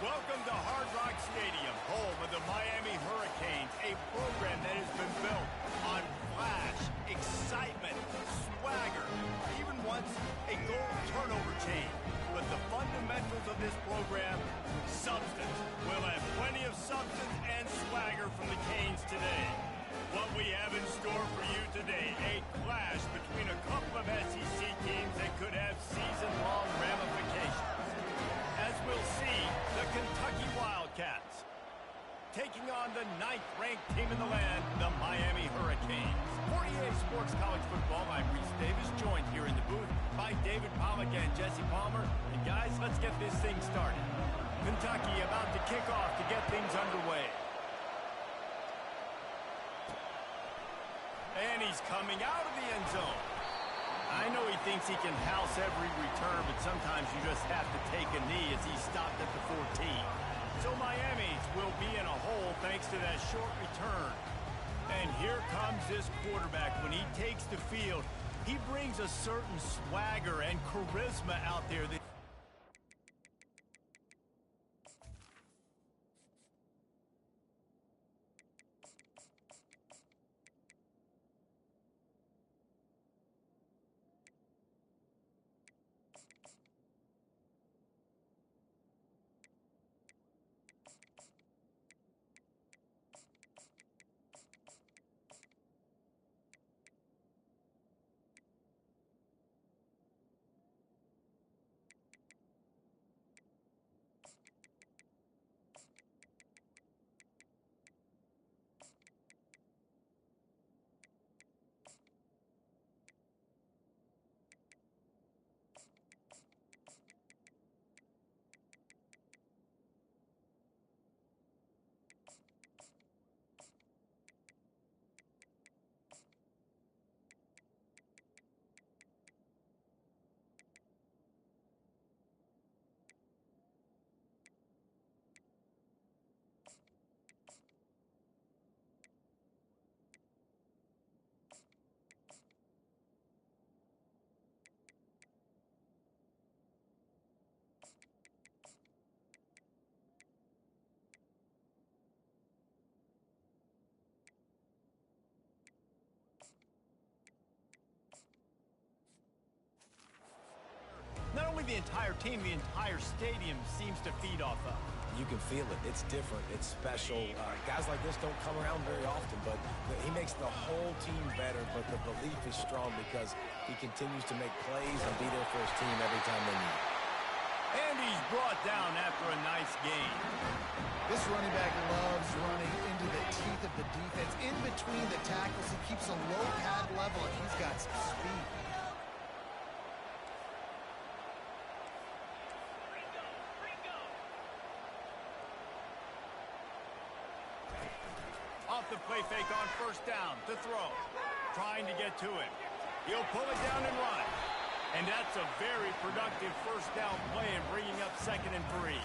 Welcome to Hard Rock Stadium, home of the Miami Hurricanes, a program that has been built on flash, excitement, swagger, even once a goal turnover chain. But the fundamentals of this program, substance. We'll have plenty of substance and swagger from the Canes today. What we have in store for you today, a clash between a couple of SEC teams that could have season-long ramifications. As we'll see, the Kentucky Wildcats taking on the 9th-ranked team in the land, the Miami Hurricanes. For EA Sports College Football, I'm Reese Davis, joined here in the booth by David Pollack and Jesse Palmer. And guys, let's get this thing started. Kentucky about to kick off to get things underway. And he's coming out of the end zone. I know he thinks he can house every return, but sometimes you just have to take a knee as he stopped at the 14. So Miami will be in a hole thanks to that short return. And here comes this quarterback. When he takes the field, he brings a certain swagger and charisma out there that not only the entire team, the entire stadium seems to feed off of. You can feel it. It's different. It's special. Guys like this don't come around very often, but he makes the whole team better, but the belief is strong because he continues to make plays and be there for his team every time they need. And he's brought down after a nice gain. This running back loves running into the teeth of the defense. In between the tackles, he keeps a low pad level, and he's got some speed. Off the play fake on first down to throw. Trying to get to him. He'll pull it down and run. And that's a very productive first down play and bringing up 2nd and 3.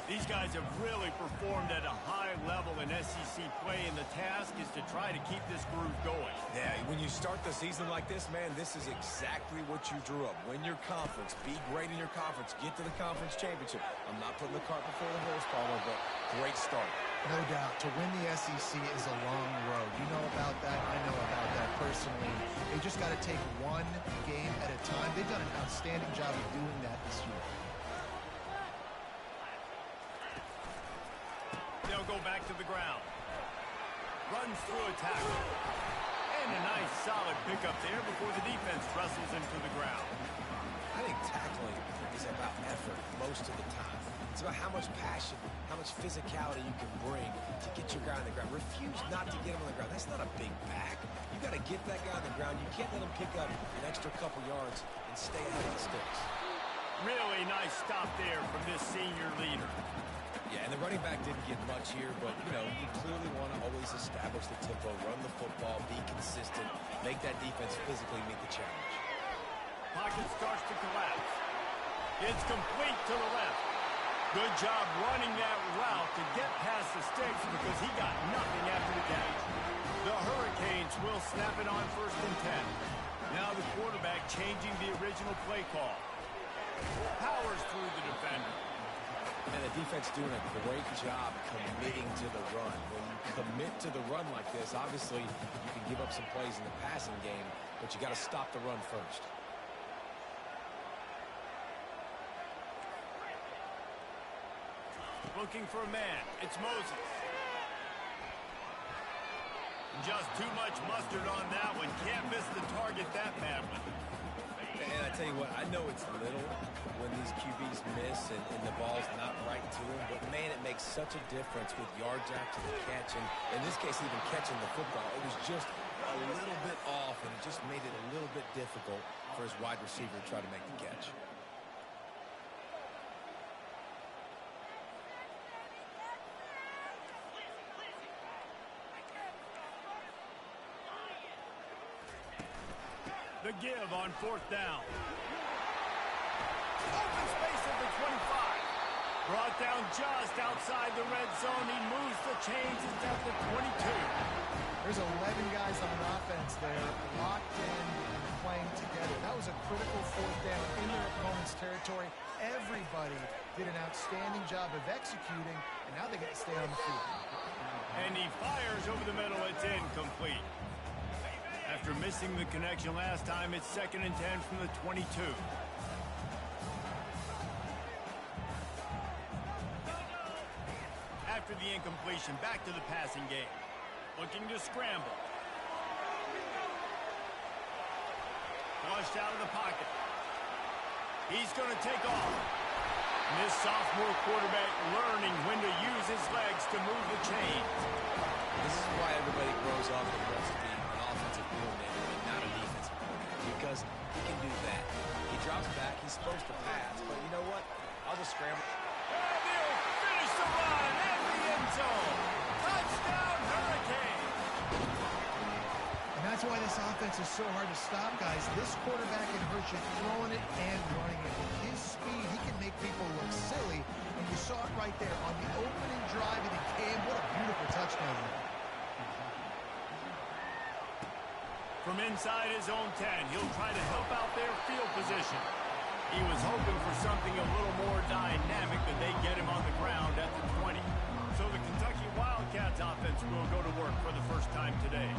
These guys have really performed at a high level in SEC play, and the task is to try to keep this groove going. Yeah, when you start the season like this, man, this is exactly what you drew up. Win your conference. Be great in your conference. Get to the conference championship. I'm not putting the cart before the horse, Palmer, but great start. No doubt. To win the SEC is a long road. You know about that. I know about that personally. They just got to take one game at a time. They've done an outstanding job of doing that this year. They'll go back to the ground. Runs through a tackle. And a nice solid pickup there before the defense wrestles him to the ground. I think tackling is about effort most of the time. It's about how much passion, how much physicality you can bring to get your guy on the ground. Refuse not to get him on the ground. That's not a big back. You got to get that guy on the ground. You can't let him pick up an extra couple yards and stay ahead of the sticks. Really nice stop there from this senior leader. Yeah, and the running back didn't get much here, but, you know, you clearly want to always establish the tempo, run the football, be consistent, make that defense physically meet the challenge. Pocket starts to collapse. It's complete to the left. Good job running that route to get past the sticks because he got nothing after the catch. The Hurricanes will snap it on 1st and 10. Now the quarterback changing the original play call. Powers through the defender. And the defense doing a great job committing to the run. When you commit to the run like this, obviously you can give up some plays in the passing game, but you got to stop the run first. Looking for a man. It's Moses. Just too much mustard on that one. Can't miss the target that badly. And I tell you what, I know it's little when these QBs miss and the ball's not right to them, but man, it makes such a difference with yards after the catch, and in this case, even catching the football. It was just a little bit off, and it just made it a little bit difficult for his wide receiver to try to make the catch. The give on 4th down. Open space at the 25. Brought down just outside the red zone. He moves the chains. It's at the 22. There's 11 guys on an offense there, locked in and playing together. That was a critical 4th down in their opponent's territory. Everybody did an outstanding job of executing, and now they get to stay on the field. And he fires over the middle. It's incomplete. After missing the connection last time, it's 2nd and 10 from the 22. After the incompletion, back to the passing game. Looking to scramble. Flushed out of the pocket. He's going to take off. And this sophomore quarterback learning when to use his legs to move the chains. This is why everybody grows up and wants to be an offensive coordinator and not a defensive coordinator, because he can do that. He drops back, he's supposed to pass, but you know what? I'll just scramble. And he'll finish the run in the end zone. Touchdown, Hurricane! And that's why this offense is so hard to stop, guys. This quarterback can hurt you throwing it and running it. With his speed, he can make people look silly, and you saw it right there on the opening drive of the game. What a beautiful touchdown. From inside his own 10, he'll try to help out their field position. He was hoping for something a little more dynamic, but they get him on the ground at the 20. So the Kentucky Wildcats offense will go to work for the first time today.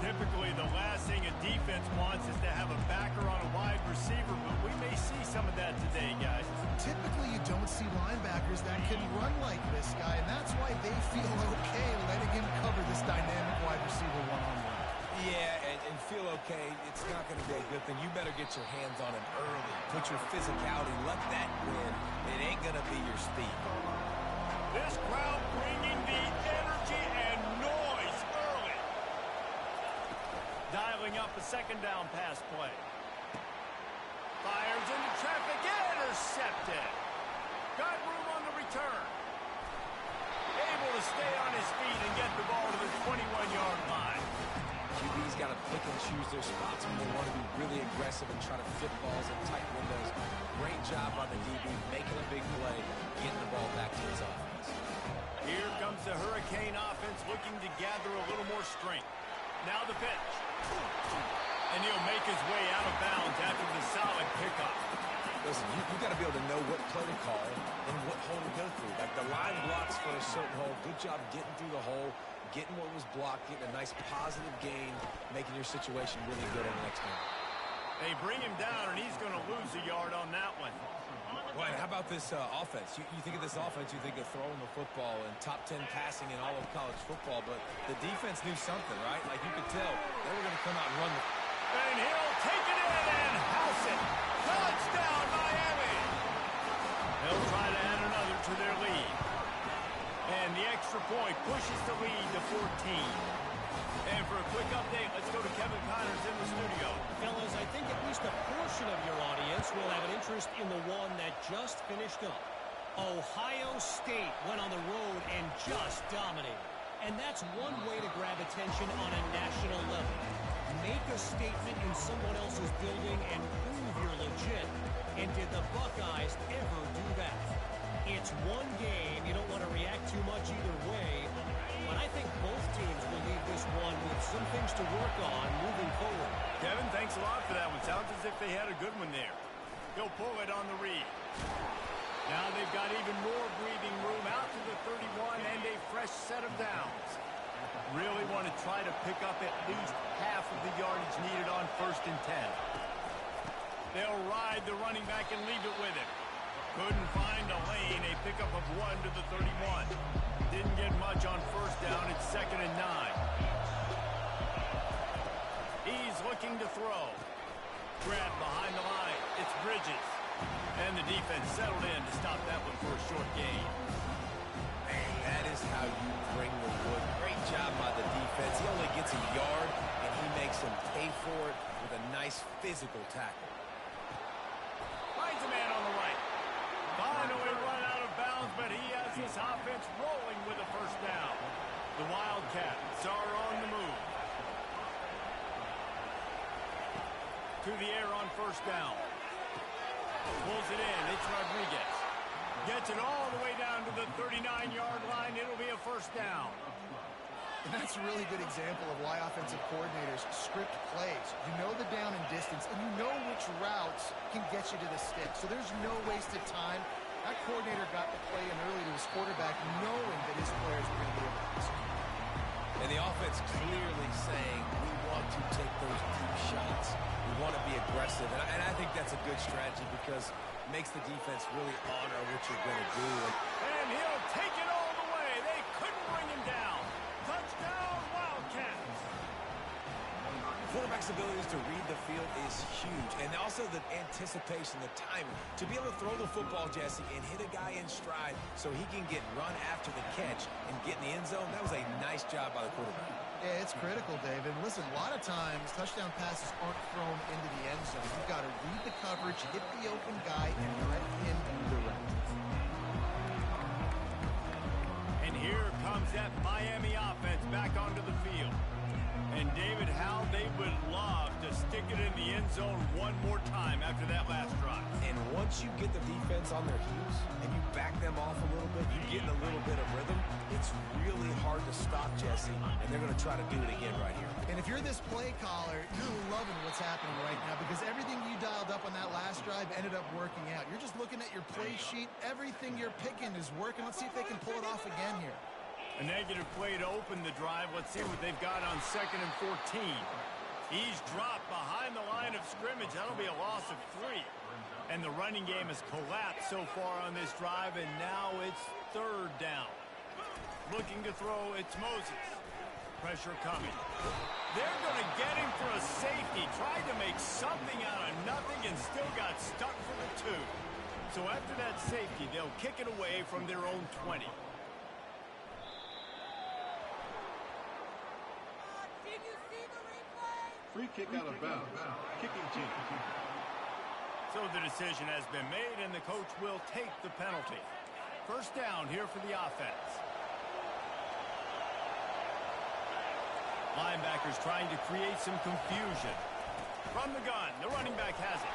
Typically, the last thing a defense wants is to have a backer on a wide receiver, but we may see some of that today, guys. Typically, you don't see linebackers that can run like this guy, and that's why they feel okay letting him cover this dynamic wide receiver one-on-one. Yeah, and feel okay. It's not going to be a good thing. You better get your hands on him early. Put your physicality. Let that win. It ain't going to be your speed. This crowd bringing the energy and noise early. Dialing up a 2nd down pass play. Fires into traffic. Intercepted. Got room on the return. Able to stay on his feet and get the ball to the 21-yard line. QB's got to pick and choose their spots when they want to be really aggressive and try to fit balls in tight windows. Great job by the DB, making a big play, getting the ball back to his offense. Here comes the Hurricane offense looking to gather a little more strength. Now the pitch. And he'll make his way out of bounds after the solid pickup. Listen, you got to be able to know what play to call and what hole to go through. Like the line blocks for a certain hole. Good job getting through the hole, getting what was blocked, getting a nice positive gain, making your situation really good on the next one. They bring him down, and he's going to lose a yard on that one. Well, how about this offense? You think of this offense, you think of throwing the football and top 10 passing in all of college football, but the defense knew something, right? Like you could tell they were going to come out and run the... And he'll take it in and house it. Touchdown, Miami! They'll try to add another to their lead. And the extra point pushes the lead to 14. And for a quick update, let's go to Kevin Connors in the studio. Fellas, I think at least a portion of your audience will have an interest in the one that just finished up. Ohio State went on the road and just dominated. And that's one way to grab attention on a national level. Make a statement in someone else's building and prove you're legit. And did the Buckeyes ever do that? It's one game. You don't want to react too much either way. But I think both teams will leave this one with some things to work on moving forward. Kevin, thanks a lot for that one. Sounds as if they had a good one there. He'll pull it on the read. Now they've got even more breathing room out to the 31 and a fresh set of downs. Really want to try to pick up at least half of the yardage needed on 1st and 10. They'll ride the running back and leave it with him. Couldn't find a lane. A pickup of 1 to the 31. Didn't get much on 1st down. It's 2nd and 9. He's looking to throw. Grab behind the line. It's Bridges. And the defense settled in to stop that one for a short gain. Man, that is how you bring the wood. Great job by the defense. He only gets a yard, and he makes him pay for it with a nice physical tackle. Finds a man on the right. Finally run out of bounds, but he has this offense rolling with a 1st down. The Wildcats are on the move. To the air on 1st down. Pulls it in. It's Rodriguez. Gets it all the way down to the 39-yard line. It'll be a 1st down. And that's a really good example of why offensive coordinators script plays. You know the down and distance, and you know which routes can get you to the stick. So there's no wasted time. That coordinator got the play in early to his quarterback, knowing that his players were going to be able to execute. And the offense clearly saying, we want to take those deep shots. We want to be aggressive. And I think that's a good strategy because it makes the defense really honor what you're going to do. And he'll take it all the way. They couldn't bring him down. Touchdown, Wildcats. Quarterback's abilities to read the field is huge. And also the anticipation, the timing. To be able to throw the football, Jesse, and hit a guy in stride so he can get run after the catch and get in the end zone, that was a nice job by the quarterback. Yeah, it's critical, David. Listen, a lot of times touchdown passes aren't thrown into the end zone. You've got to read the coverage, hit the open guy, and let him do the rest. And here comes that Miami offense back onto the field. And David, how they would love to stick it in the end zone one more time after that last drive. And once you get the defense on their heels and you back them off a little bit, you get in a little bit of rhythm, it's really hard to stop, Jesse. And they're going to try to do it again right here. And if you're this play caller, you're loving what's happening right now because everything you dialed up on that last drive ended up working out. You're just looking at your play sheet. Everything you're picking is working. Let's see if they can pull it off again here. A negative play to open the drive. Let's see what they've got on 2nd and 14. He's dropped behind the line of scrimmage. That'll be a loss of 3. And the running game has collapsed so far on this drive, and now it's 3rd down. Looking to throw, it's Moses. Pressure coming. They're going to get him for a safety. Tried to make something out of nothing and still got stuck for the 2. So after that safety, they'll kick it away from their own 20. Free kick out of bounds. Kicking team. So the decision has been made, and the coach will take the penalty. 1st down here for the offense. Linebackers trying to create some confusion. From the gun, the running back has it.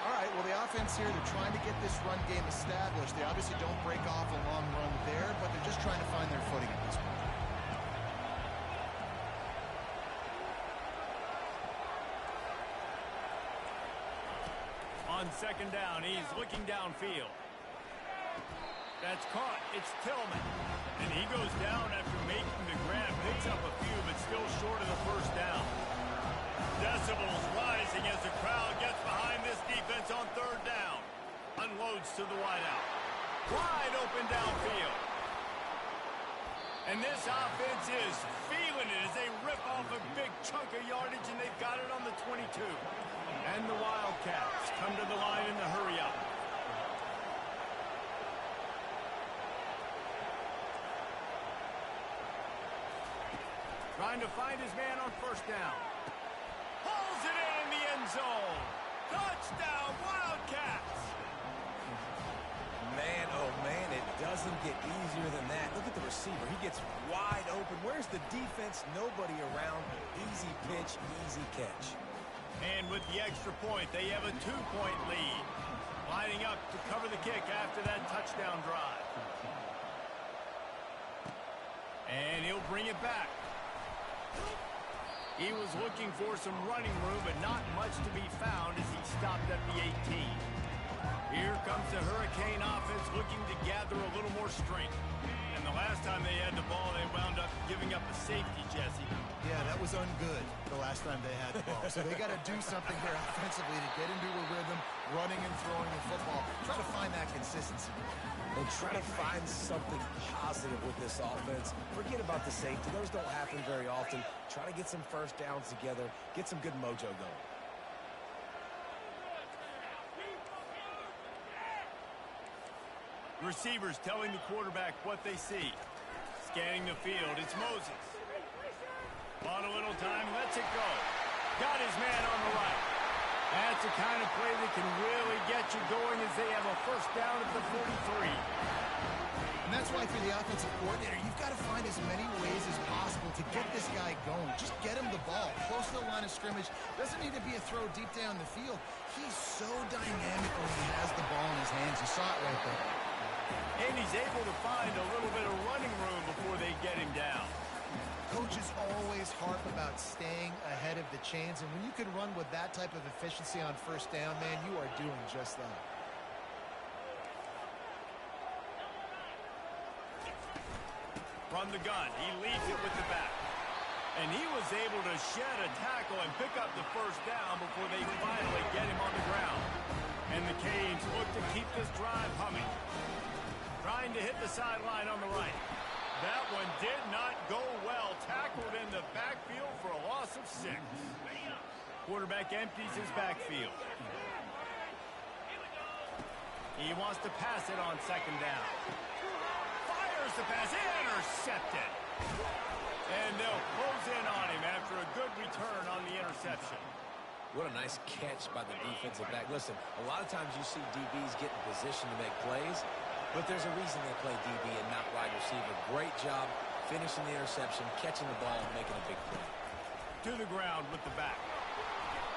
All right, well, the offense here, they're trying to get this run game established. They obviously don't break off a long run there, but they're just trying to find their footing at this point. On 2nd down, he's looking downfield. That's caught. It's Tillman. And he goes down after making the grab. Picks up a few, but still short of the 1st down. Decibels rising as the crowd gets behind this defense on 3rd down. Unloads to the wideout. Wide open downfield. And this offense is feeling it as they rip off a big chunk of yardage, and they've got it on the 22. And the Wildcats come to the line in the hurry-up. Trying to find his man on 1st down. Pulls it in the end zone. Touchdown, Wildcats! Man, oh man, it doesn't get easier than that. Look at the receiver. He gets wide open. Where's the defense? Nobody around. Easy pitch, easy catch. And with the extra point, they have a 2-point lead. Lining up to cover the kick after that touchdown drive. And he'll bring it back. He was looking for some running room, but not much to be found as he stopped at the 18. Here comes the Hurricane Hurricane offense looking to gather a little more strength. And the last time they had the ball, they wound up giving up a safety, Jesse. Yeah, that was ungood the last time they had the ball. So they got to do something here offensively to get into a rhythm, running and throwing the football. Try to find that consistency. And try to find something positive with this offense. Forget about the safety. Those don't happen very often. Try to get some first downs together. Get some good mojo going. Receivers telling the quarterback what they see. Scanning the field, it's Moses. On a little time, lets it go. Got his man on the right. That's the kind of play that can really get you going as they have a first down at the 43. And that's why for the offensive coordinator, you've got to find as many ways as possible to get this guy going. Just get him the ball. Close to the line of scrimmage. Doesn't need to be a throw deep down the field. He's so dynamic when he has the ball in his hands. You saw it right there. And he's able to find a little bit of running room before they get him down. Coaches always harp about staying ahead of the chains, and when you can run with that type of efficiency on first down, man, you are doing just that. From the gun, he leads it with the back. And he was able to shed a tackle and pick up the first down before they finally get him on the ground. And the Canes look to keep this drive humming. Trying to hit the sideline on the right. That one did not go well. Tackled in the backfield for a loss of 6. Quarterback empties his backfield. He wants to pass it on second down. Fires the pass. Intercepted. And they'll close in on him after a good return on the interception. What a nice catch by the defensive back. Listen, a lot of times you see DBs get in position to make plays, but there's a reason they play DB and not wide receiver. Great job finishing the interception, catching the ball, and making a big play. To the ground with the back.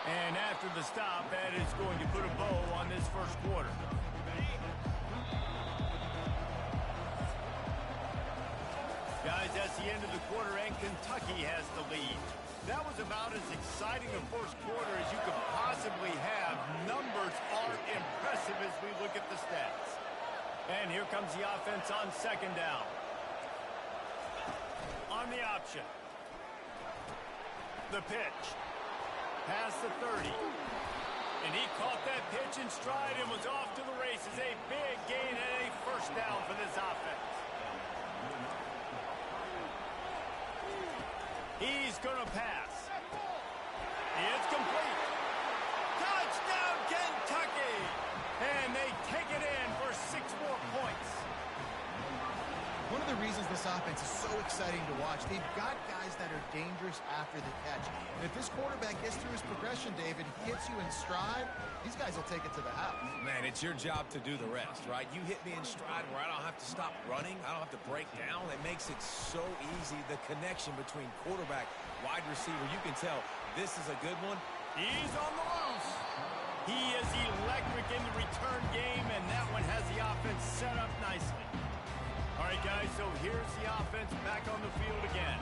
And after the stop, that is going to put a bow on this first quarter. Guys, that's the end of the quarter, and Kentucky has the lead. That was about as exciting a first quarter as you could possibly have. Numbers are impressive as we look at the stats. And here comes the offense on second down. On the option. The pitch. Past the 30. And he caught that pitch in stride and was off to the races. A big gain and a first down for this offense. He's going to pass. It's complete. Touchdown, Kentucky! And they take it in for 6 more points. One of the reasons this offense is so exciting to watch, they've got guys that are dangerous after the catch. And if this quarterback gets through his progression, David, hits you in stride, these guys will take it to the house. Man, it's your job to do the rest, right? You hit me in stride where I don't have to stop running. I don't have to break down. It makes it so easy. The connection between quarterback, wide receiver, you can tell this is a good one. He's on the loose. He is electric in the return game, and that one has the offense set up nicely. All right, guys, so here's the offense back on the field again.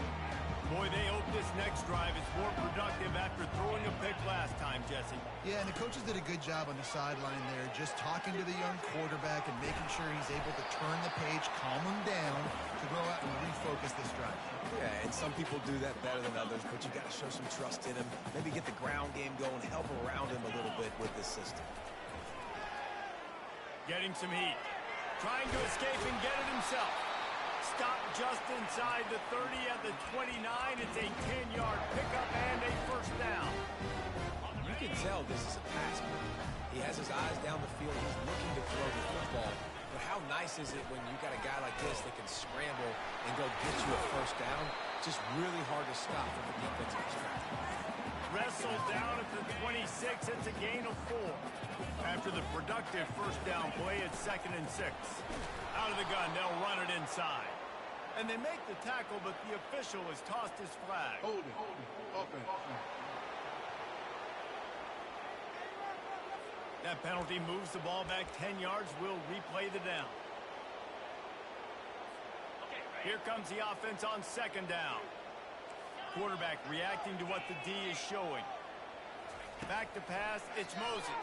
Boy, they hope this next drive is more productive after throwing a pick last time, Jesse. Yeah, and the coaches did a good job on the sideline there, just talking to the young quarterback and making sure he's able to turn the page, calm him down to go out and refocus this drive. Yeah, and some people do that better than others, but you got to show some trust in him. Maybe get the ground game going, help around him a little bit with this system. Getting some heat. Trying to escape and get it himself. Stop just inside the 30 at the 29. It's a 10-yard pickup and a first down. You can tell this is a pass play. He has his eyes down the field. He's looking to throw the football. But how nice is it when you got a guy like this that can scramble and go get you a first down? Just really hard to stop from the defensive perspective. Wrestled down at the 26. It's a gain of 4. After the productive first down play, it's 2nd and 6. Out of the gun, they'll run it inside. And they make the tackle, but the official has tossed his flag. Hold it. Offense. That penalty moves the ball back 10 yards. We'll replay the down. Here comes the offense on second down. Quarterback reacting to what the D is showing. Back to pass, it's Moses.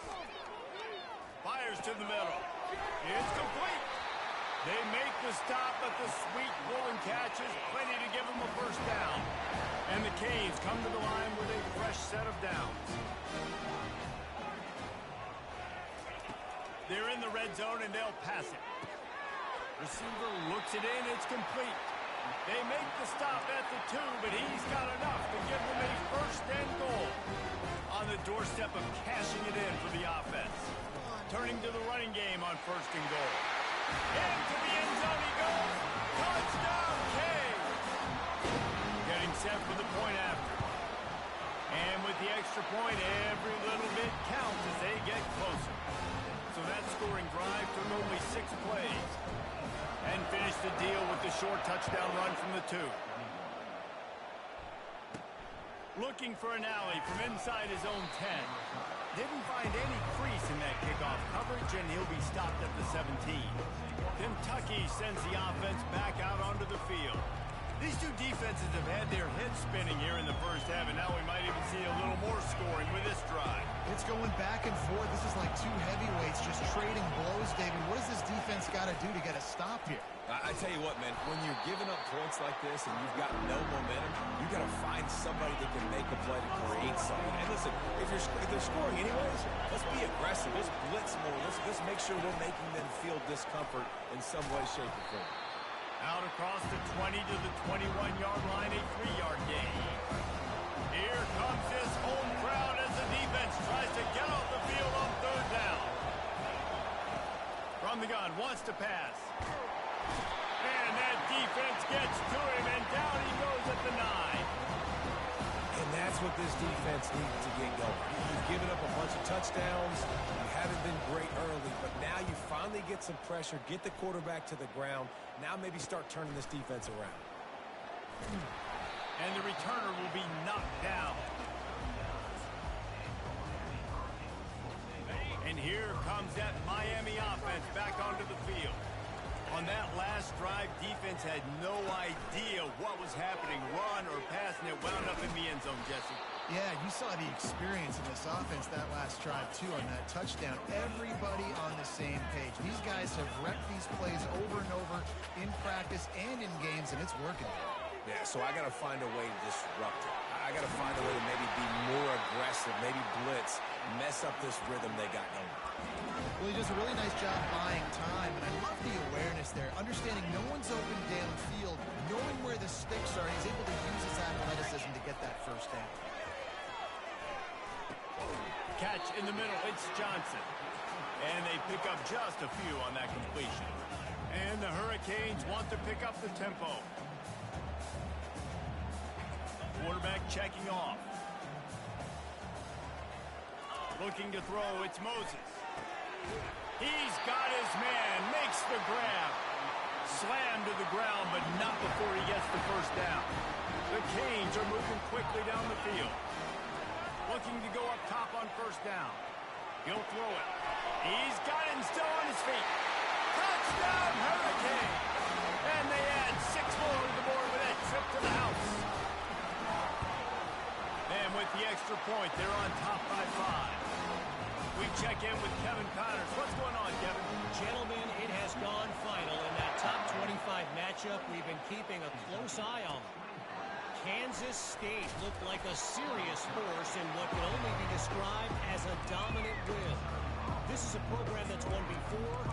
Fires to the middle. It's complete. They make the stop, but the sweet pulling catch is plenty to give them a first down. And the Canes come to the line with a fresh set of downs. They're in the red zone, and they'll pass it. Receiver looks it in. It's complete. They make the stop at the 2, but he's got enough to give them a first and goal. On the doorstep of cashing it in for the offense. Turning to the running game on first and goal. Into the end zone he goes. Touchdown, Canes! Getting set for the point after. And with the extra point, every little bit counts as they get closer. So that scoring drive took only 6 plays. And finished the deal with the short touchdown run from the 2. Looking for an alley from inside his own 10. Didn't find any crease in that kickoff coverage, and he'll be stopped at the 17. Kentucky sends the offense back out onto the field. These two defenses have had their heads spinning here in the first half, and now we might even see a little more scoring with this drive. It's going back and forth. This is like two heavyweights just trading blows, David. What does this defense got to do to get a stop here? I tell you what, man, when you're giving up points like this and you've got no momentum, you got to find somebody that can make a play to create something. And listen, if they're scoring anyways, let's be aggressive. Let's blitz more. Let's make sure we're making them feel discomfort in some way, shape, or form. Out across the 20 to the 21-yard line, a 3-yard gain. Here comes this home crowd as the defense tries to get off the field on third down. From the gun, wants to pass. And that defense gets to him, and down he goes at the 9. And that's what this defense needs to get going. You've given up a bunch of touchdowns. You haven't been great early, but now you finally get some pressure, get the quarterback to the ground. Now maybe start turning this defense around. And the returner will be knocked down. And here comes that Miami offense back onto the field. On that last drive, defense had no idea what was happening, run or pass, and it wound up in the end zone, Jesse. Yeah, you saw the experience in this offense that last drive, too, on that touchdown. Everybody on the same page. These guys have wrecked these plays over and over in practice and in games, and it's working. Yeah, so I got to find a way to disrupt it. I got to find a way to maybe be more aggressive, maybe blitz, mess up this rhythm they got going. Well, he does a really nice job buying time, and I love the awareness there, understanding no one's open downfield, knowing where the sticks are, and he's able to use his athleticism to get that first down. Catch in the middle, it's Johnson. And they pick up just a few on that completion. And the Hurricanes want to pick up the tempo. Quarterback checking off. Looking to throw, it's Moses. He's got his man, makes the grab. Slammed to the ground, but not before he gets the first down. The Canes are moving quickly down the field. Looking to go up top on first down. He'll throw it. He's got him still on his feet. Touchdown, Hurricane! And they add 6 more to the board with that trip to the house. And with the extra point, they're on top by 5. We check in with Kevin Connors. What's going on, Kevin? Gentlemen, it has gone final in that top 25 matchup we've been keeping a close eye on. Kansas State looked like a serious force in what can only be described as a dominant win. This is a program that's won before,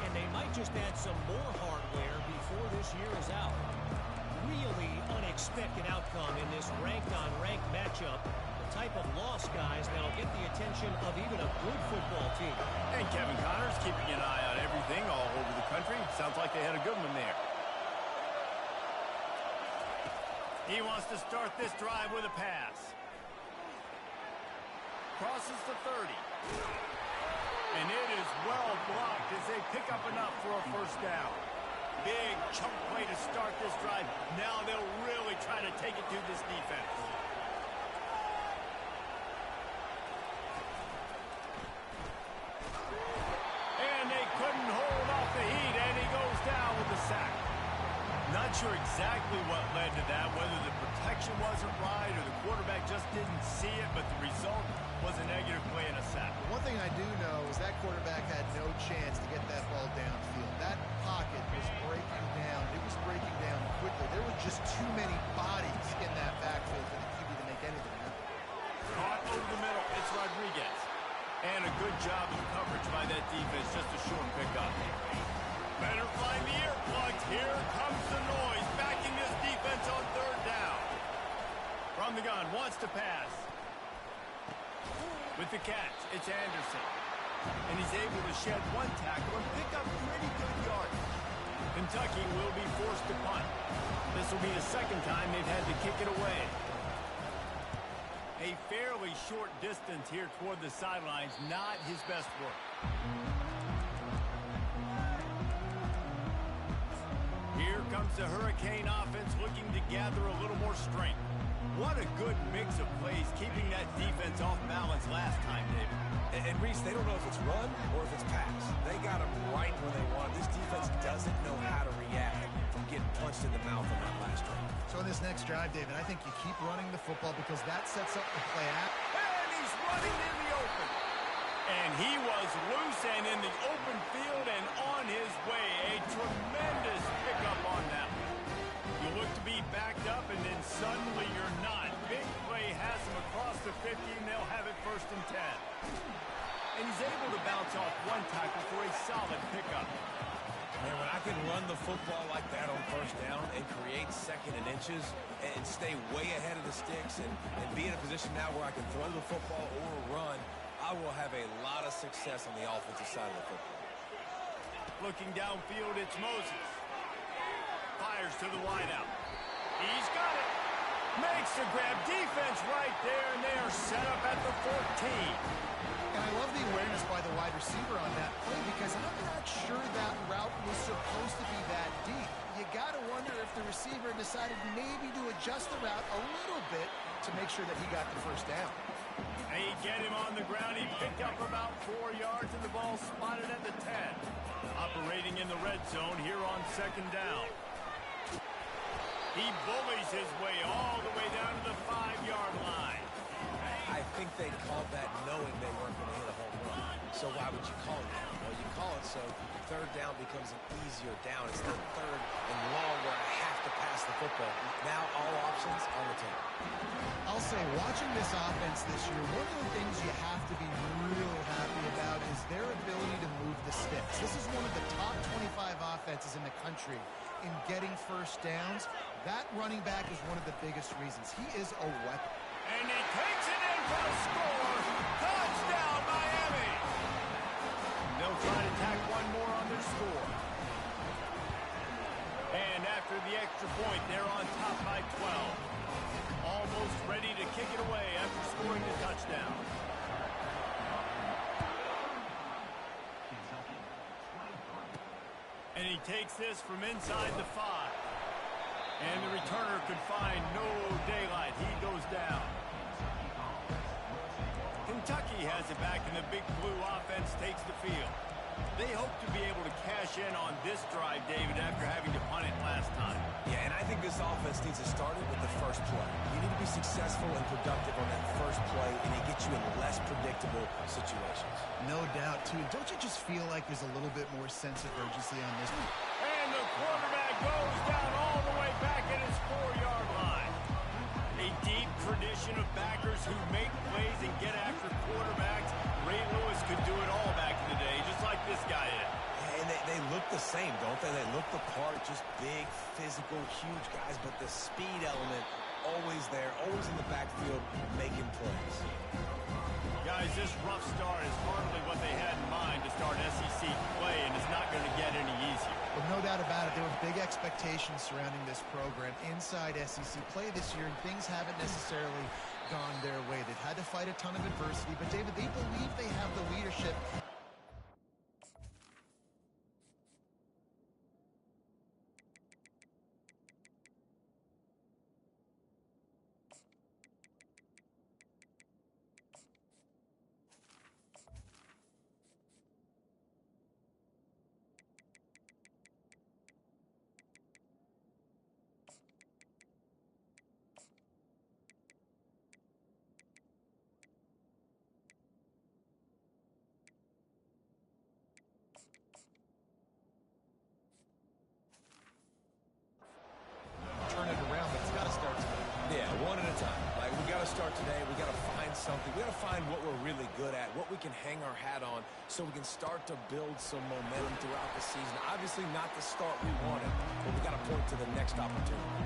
and they might just add some more hardware before this year is out. Really unexpected outcome in this ranked-on-ranked matchup. The type of loss, guys, that'll get the attention of even a good football team. And Kevin Connors keeping an eye on everything all over the country. Sounds like they had a good one there. He wants to start this drive with a pass. Crosses the 30. And it is well blocked as they pick up enough for a first down. Big chunk play to start this drive. Now they'll really try to take it to this defense. And they couldn't hold off the heat, and he goes down with the sack. Not sure exactly what led to that, whether the protection wasn't right or the quarterback just didn't see it, but the result was a negative play and a sack. One thing I do know is that quarterback had no chance to get that ball it's just a short pickup. Better find the earplugs. Here comes the noise, backing this defense on third down. From the gun, wants to pass. With the catch, it's Anderson. And he's able to shed one tackle and pick up pretty good yardage. Kentucky will be forced to punt. This will be the second time they've had to kick it away. A fairly short distance here toward the sidelines, not his best work. Here comes the Hurricane offense looking to gather a little more strength. What a good mix of plays, keeping that defense off balance last time, David. And Reese, they don't know if it's run or if it's pass. They got them right where they want. This defense doesn't know how to react from getting punched in the mouth on that last drive. So in this next drive, David, I think you keep running the football because that sets up the play action. And he's running in the open. And he was loose and in the open field and on his way. A tremendous pickup on that one. You look to be backed up, and then suddenly you're not. Big play has him across the 50, and they'll have it 1st and 10. And he's able to bounce off one tackle for a solid pickup. Man, when I can run the football like that on 1st down and create 2nd and inches and stay way ahead of the sticks and be in a position now where I can throw the football or run, I will have a lot of success on the offensive side of the football. Looking downfield, it's Moses. Fires to the wideout. He's got it. Makes the grab. Defense right there, and they are set up at the 14. And I love the awareness by the wide receiver on that play because I'm not sure that route was supposed to be that deep. You got to wonder if the receiver decided maybe to adjust the route a little bit to make sure that he got the 1st down. They get him on the ground. He picked up about 4 yards, and the ball spotted at the 10. Operating in the red zone here on 2nd down. He bullies his way all the way down to the 5-yard line. I think they called that knowing they weren't going to hit a home run. So why would you call it that? Well, you call it so 3rd down becomes an easier down. It's not 3rd and long where I have to pass the football. Now all options on the table. I'll say, watching this offense this year, one of the things you have to be real happy about is their ability to move the sticks. This is one of the top 25 offenses in the country in getting 1st downs. That running back is one of the biggest reasons. He is a weapon. And he takes it in for the score. Touchdown, Miami. They'll try to tack one more on their score. And after the extra point, they're on top by 12. Almost ready to kick it away after scoring the touchdown. And he takes this from inside the 5. And the returner could find no daylight. He goes down. Kentucky has it back, and the Big Blue offense takes the field. They hope to be able to cash in on this drive, David, after having to punt it last time. Yeah, and I think this offense needs to start it with the 1st play. You need to be successful and productive on that 1st play, and it gets you in less predictable situations. No doubt, too. Don't you just feel like there's a little bit more sense of urgency on this? And the quarterback goes down all the way back at his 4-yard line. A deep tradition of backers who make plays and get after quarterbacks. Ray Lewis could do it all back in the day, just like this guy did. And they look the same, don't they? They look the part, just big, physical, huge guys, but the speed element always there, always in the backfield, making plays. Guys, this rough start is hardly what they had in mind to start SEC play, and it's not going to get any easier. Well, no doubt about it. There were big expectations surrounding this program inside SEC play this year, and things haven't necessarily gone their way. They've had to fight a ton of adversity, but, David, they believe they have the leadership. something. We got to find what we're really good at, what we can hang our hat on, so we can start to build some momentum throughout the season. Obviously not the start we wanted, but we got to point to the next opportunity.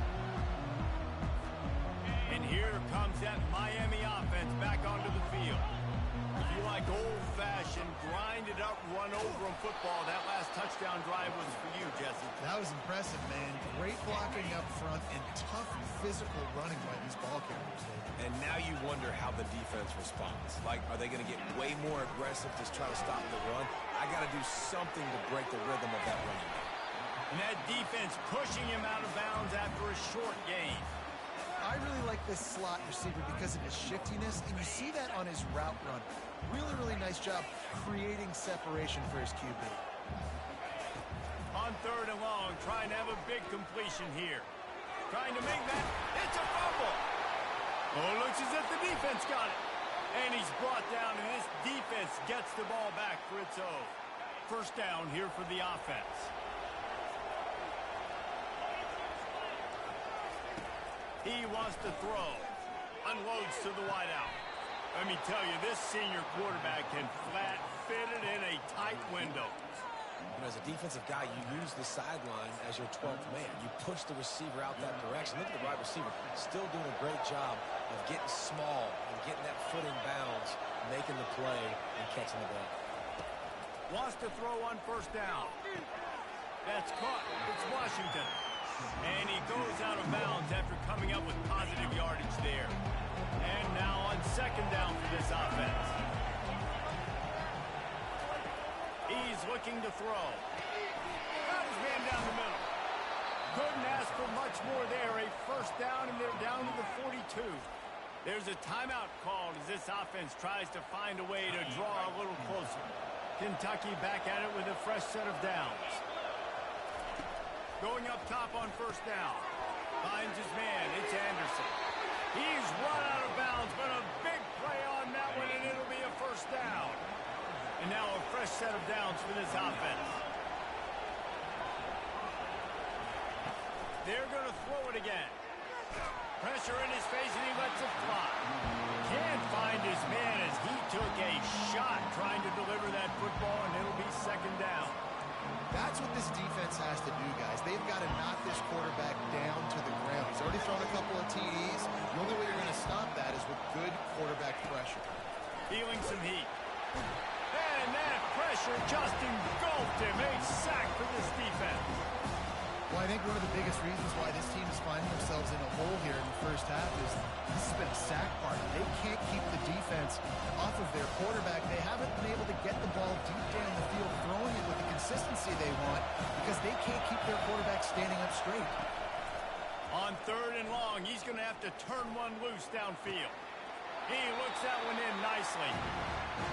And here comes that Miami offense back onto the field. If you like old-fashioned, grind-it-up, run-over-'em football, that last touchdown drive was for you, Jesse. That was impressive, man. Great blocking up front and tough physical running by these ball carriers, David. And now you wonder how the defense responds. Like, are they going to get way more aggressive to try to stop the run? I got to do something to break the rhythm of that running game. And that defense pushing him out of bounds after a short gain. I really like this slot receiver because of his shiftiness, and you see that on his route run. Really, really nice job creating separation for his QB. On 3rd and long, trying to have a big completion here. Trying to make that. It's a fumble. Oh, looks as if the defense got it. And he's brought down, and this defense gets the ball back for its own. First down here for the offense. He wants to throw. Unloads to the wideout. Let me tell you, this senior quarterback can flat fit it in a tight window. And as a defensive guy, you use the sideline as your 12th man. You push the receiver out that direction. Look at the wide receiver. Still doing a great job of getting small and getting that foot in bounds, making the play, and catching the ball. Wants to throw on 1st down. That's caught. It's Washington. And he goes out of bounds after coming up with positive yardage there. And now on 2nd down for this offense. He's looking to throw. Got his man down the middle. Couldn't ask for much more there. A 1st down, and they're down to the 42. There's a timeout called as this offense tries to find a way to draw a little closer. Kentucky back at it with a fresh set of downs. Going up top on 1st down. Finds his man. It's Anderson. He's run out of bounds, but a big play on that one, and it'll be a 1st down. And now a fresh set of downs for this offense. They're going to throw it again. Pressure in his face, and he lets it fly. Can't find his man as he took a shot trying to deliver that football, and it'll be 2nd down. That's what this defense has to do, guys. They've got to knock this quarterback down to the ground. He's already thrown a couple of TDs. The only way you're going to stop that is with good quarterback pressure. Feeling some heat. And that pressure just engulfed him. A sack for this defense. Well, I think one of the biggest reasons why this team is finding themselves in a hole here in the 1st half is this has been a sack party. They can't keep the defense off of their quarterback. They haven't been able to get the ball deep down the field, throwing it with the consistency they want because they can't keep their quarterback standing up straight. On 3rd and long, he's going to have to turn one loose downfield. He looks that one in nicely.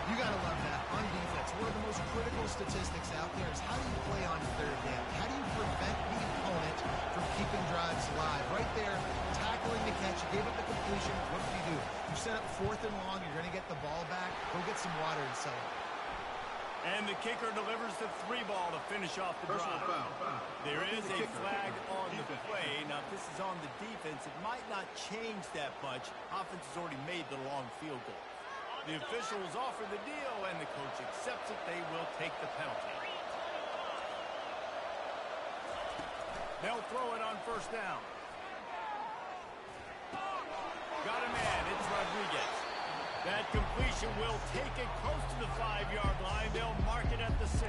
You got to love that on defense. One of the most critical statistics out there is how do you play on 3rd down? How do you prevent the opponent from keeping drives alive? Right there, tackling the catch. You gave up the completion. What do? You set up 4th and long. You're going to get the ball back. Go get some water and celebrate. And the kicker delivers the 3 ball to finish off the drive. There is a flag on the play. Now, if this is on the defense, it might not change that much. Offense has already made the long field goal. The officials offer the deal, and the coach accepts it. They will take the penalty. They'll throw it on 1st down. Got a man. It's Rodriguez. That completion will take it close to the 5-yard line. They'll mark it at the 6.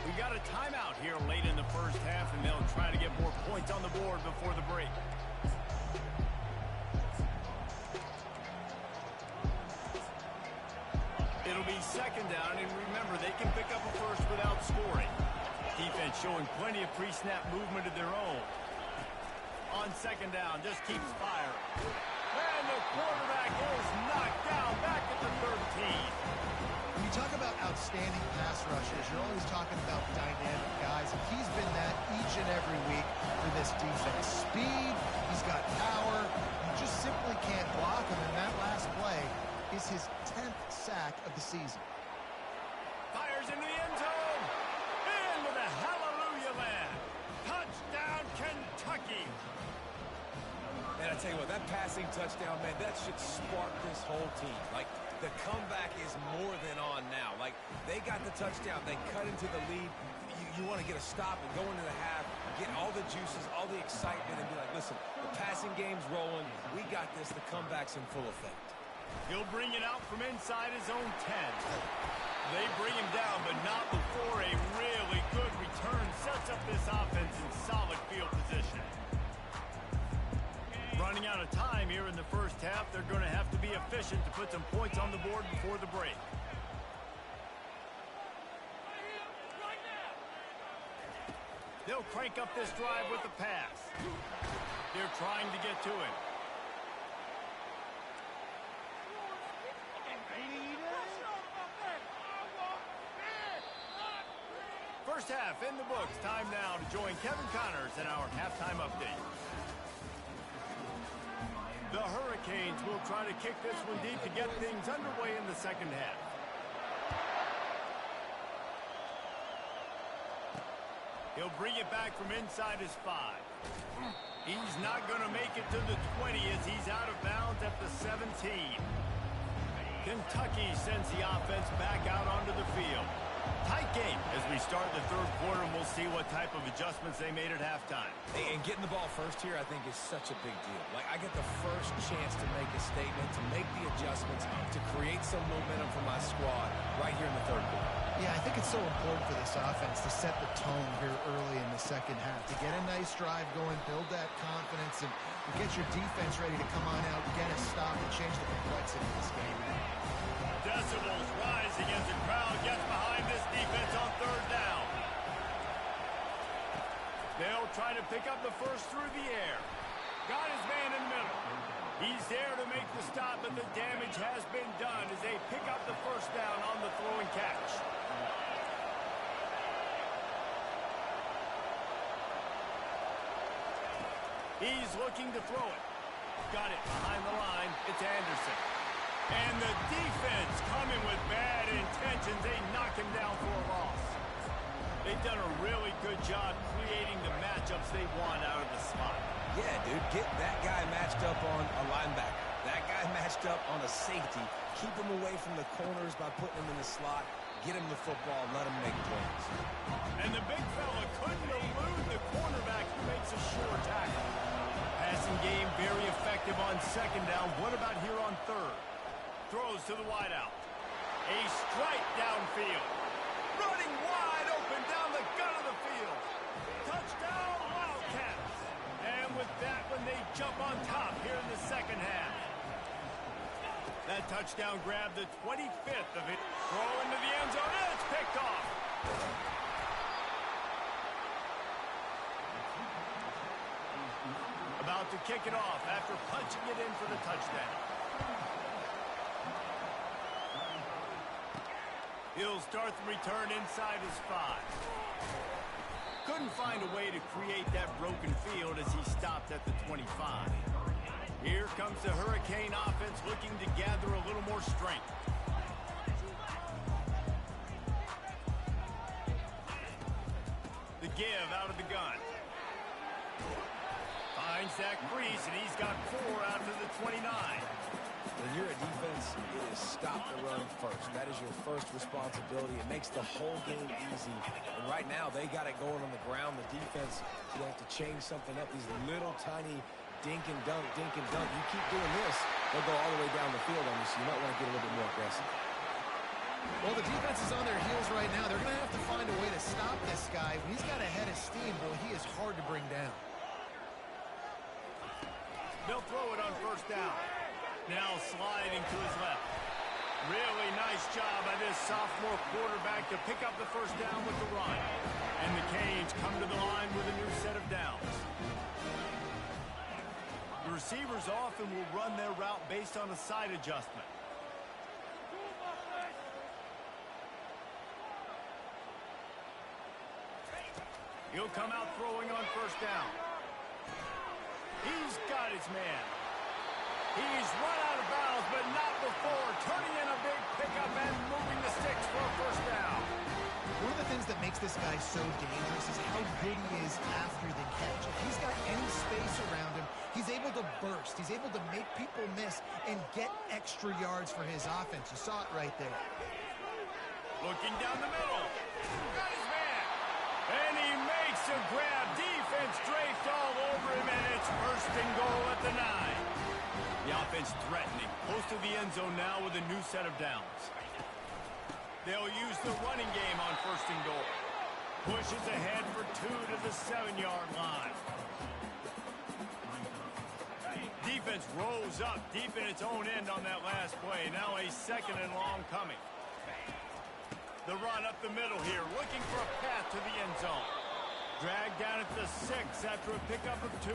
We got a timeout here late in the 1st half, and they'll try to get more points on the board before the break. It'll be 2nd down, and remember, they can pick up a 1st without scoring. Defense showing plenty of pre-snap movement of their own. On 2nd down, just keeps firing. And the quarterback is knocked down back at the 13. When you talk about outstanding pass rushers, you're always talking about dynamic guys, and he's been that each and every week for this defense. Speed, he's got power, you just simply can't block him, and that last play is his 10th sack of the season. Fires into the end zone. Into the hallelujah land. Touchdown, Kentucky. Man, I tell you what, that that passing touchdown, man, that should spark this whole team. Like, the comeback is more than on now. Like, they got the touchdown. They cut into the lead. You want to get a stop and go into the half, get all the juices, all the excitement, and be like, listen, the passing game's rolling. We got this. The comeback's in full effect. He'll bring it out from inside his own 10. They bring him down, but not before a really good return sets up this offense in solid field position. Running out of time here in the first half, they're going to have to be efficient to put some points on the board before the break. They'll crank up this drive with the pass. They're trying to get to him. First half in the books. Time now to join Kevin Connors in our halftime update. The Hurricanes will try to kick this one deep to get things underway in the second half. He'll bring it back from inside his 5. He's not going to make it to the 20 as he's out of bounds at the 17. Kentucky sends the offense back out onto the field. Tight game as we start the third quarter, and we'll see what type of adjustments they made at halftime. And getting the ball first here, I think, is such a big deal. Like, I get the first chance to make a statement, to make the adjustments, to create some momentum for my squad right here in the third quarter. Yeah, I think it's so important for this offense to set the tone here early in the second half, to get a nice drive going, build that confidence, and get your defense ready to come on out, get a stop, and change the complexity of this game. Decibels rising as the crowd gets behind this defense on third down. They'll try to pick up the first through the air. Got his man in the middle. He's there to make the stop, but the damage has been done as they pick up the first down on the throw and catch. He's looking to throw it. Got it behind the line. It's Anderson. And the defense coming with bad intentions. They knock him down for a loss. They've done a really good job creating the matchups they want out of the slot. Yeah, dude, get that guy matched up on a linebacker. That guy matched up on a safety. Keep him away from the corners by putting him in the slot. Get him the football, let him make plays. And the big fella couldn't elude the cornerback who makes a sure tackle. Passing game very effective on second down. What about here on third? Throws to the wideout. A strike downfield. Running wide open down the gut of the field. Touchdown, Wildcats. And with that one, they jump on top here in the second half. That touchdown grabbed the 25th of it. Throw into the end zone, and it's picked off. About to kick it off after punching it in for the touchdown. He'll start the return inside his 5. Couldn't find a way to create that broken field as he stopped at the 25. Here comes the Hurricane offense looking to gather a little more strength. The give out of the gun. Finds that crease, and he's got 4 out to the 29. When you're a defense, it is stop the run first. That is your first responsibility. It makes the whole game easy. And right now, they got it going on the ground. The defense, you have to change something up. These little tiny dink and dunk, dink and dunk. You keep doing this, they'll go all the way down the field on you, so you might want to get a little bit more aggressive. Well, the defense is on their heels right now. They're going to have to find a way to stop this guy. When he's got a head of steam, boy, he is hard to bring down. They'll throw it on first down. Now sliding to his left. Really nice job by this sophomore quarterback to pick up the first down with the run. And the Canes come to the line with a new set of downs. The receivers often will run their route based on a side adjustment. He'll come out throwing on first down. He's got his man. He's run out of bounds, but not before turning in a big pickup and moving the sticks for a first down. One of the things that makes this guy so dangerous is how good he is after the catch. If he's got any space around him, he's able to burst. He's able to make people miss and get extra yards for his offense. You saw it right there. Looking down the middle. Got his man. And he makes a grab. Defense draped all over him, and it's first and goal at the 9. The offense threatening. Close to the end zone now with a new set of downs. They'll use the running game on first and goal. Pushes ahead for 2 to the 7-yard line. Defense rolls up deep in its own end on that last play. Now a second and long coming. The run up the middle here, looking for a path to the end zone. Dragged down at the 6 after a pickup of 2.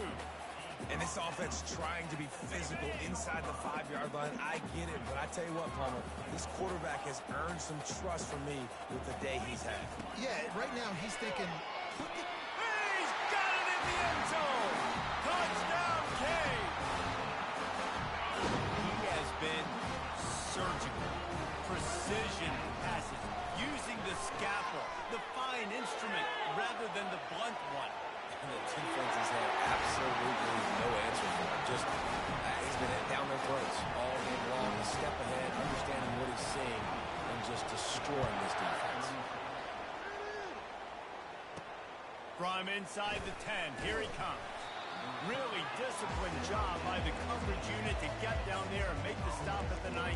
And this offense trying to be physical inside the 5-yard line. I get it, but I tell you what, Palmer, this quarterback has earned some trust from me with the day he's had. Yeah, right now he's thinking, He's got it in the end zone! Touchdown, Kane! He has been surgical. Precision passes. Using the scalpel, the fine instrument, rather than the blunt one. And the defense has had absolutely no answer for him. Just, he's been down their throats all game long. A step ahead, understanding what he's seeing, and just destroying this defense. From inside the 10, here he comes. Really disciplined job by the coverage unit to get down there and make the stop at the 19.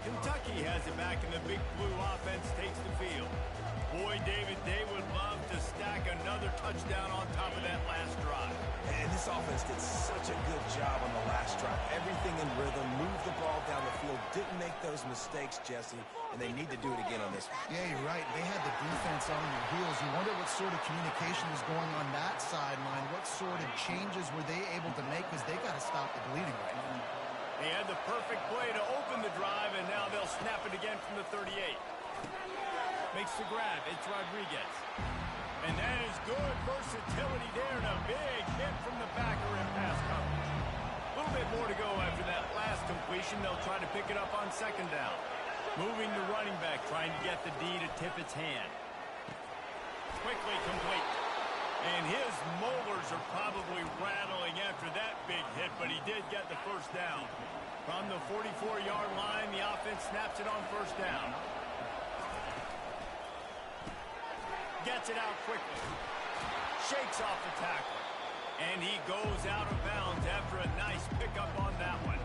Kentucky has it back, and the big blue offense takes the field. Boy, David, they would love to stack another touchdown on top of that last drive. And this offense did such a good job on the last drive. Everything in rhythm, moved the ball down the field, didn't make those mistakes, Jesse, and they need to do it again on this one. yeah, you're right. They had the defense on their heels. You wonder what sort of communication was going on that sideline. What sort of changes were they able to make, because they got to stop the bleeding right now. They had the perfect play to open the drive, and now they'll snap it again from the 38. Makes the grab. It's Rodriguez. And that is good versatility there, and a big hit from the backer in pass coverage. A little bit more to go after that last completion. They'll try to pick it up on second down. Moving the running back, trying to get the D to tip its hand. Quickly complete. And his molars are probably rattling after that big hit, but he did get the first down. From the 44-yard line, the offense snaps it on first down. Gets it out quickly. Shakes off the tackle. And he goes out of bounds after a nice pickup on that one.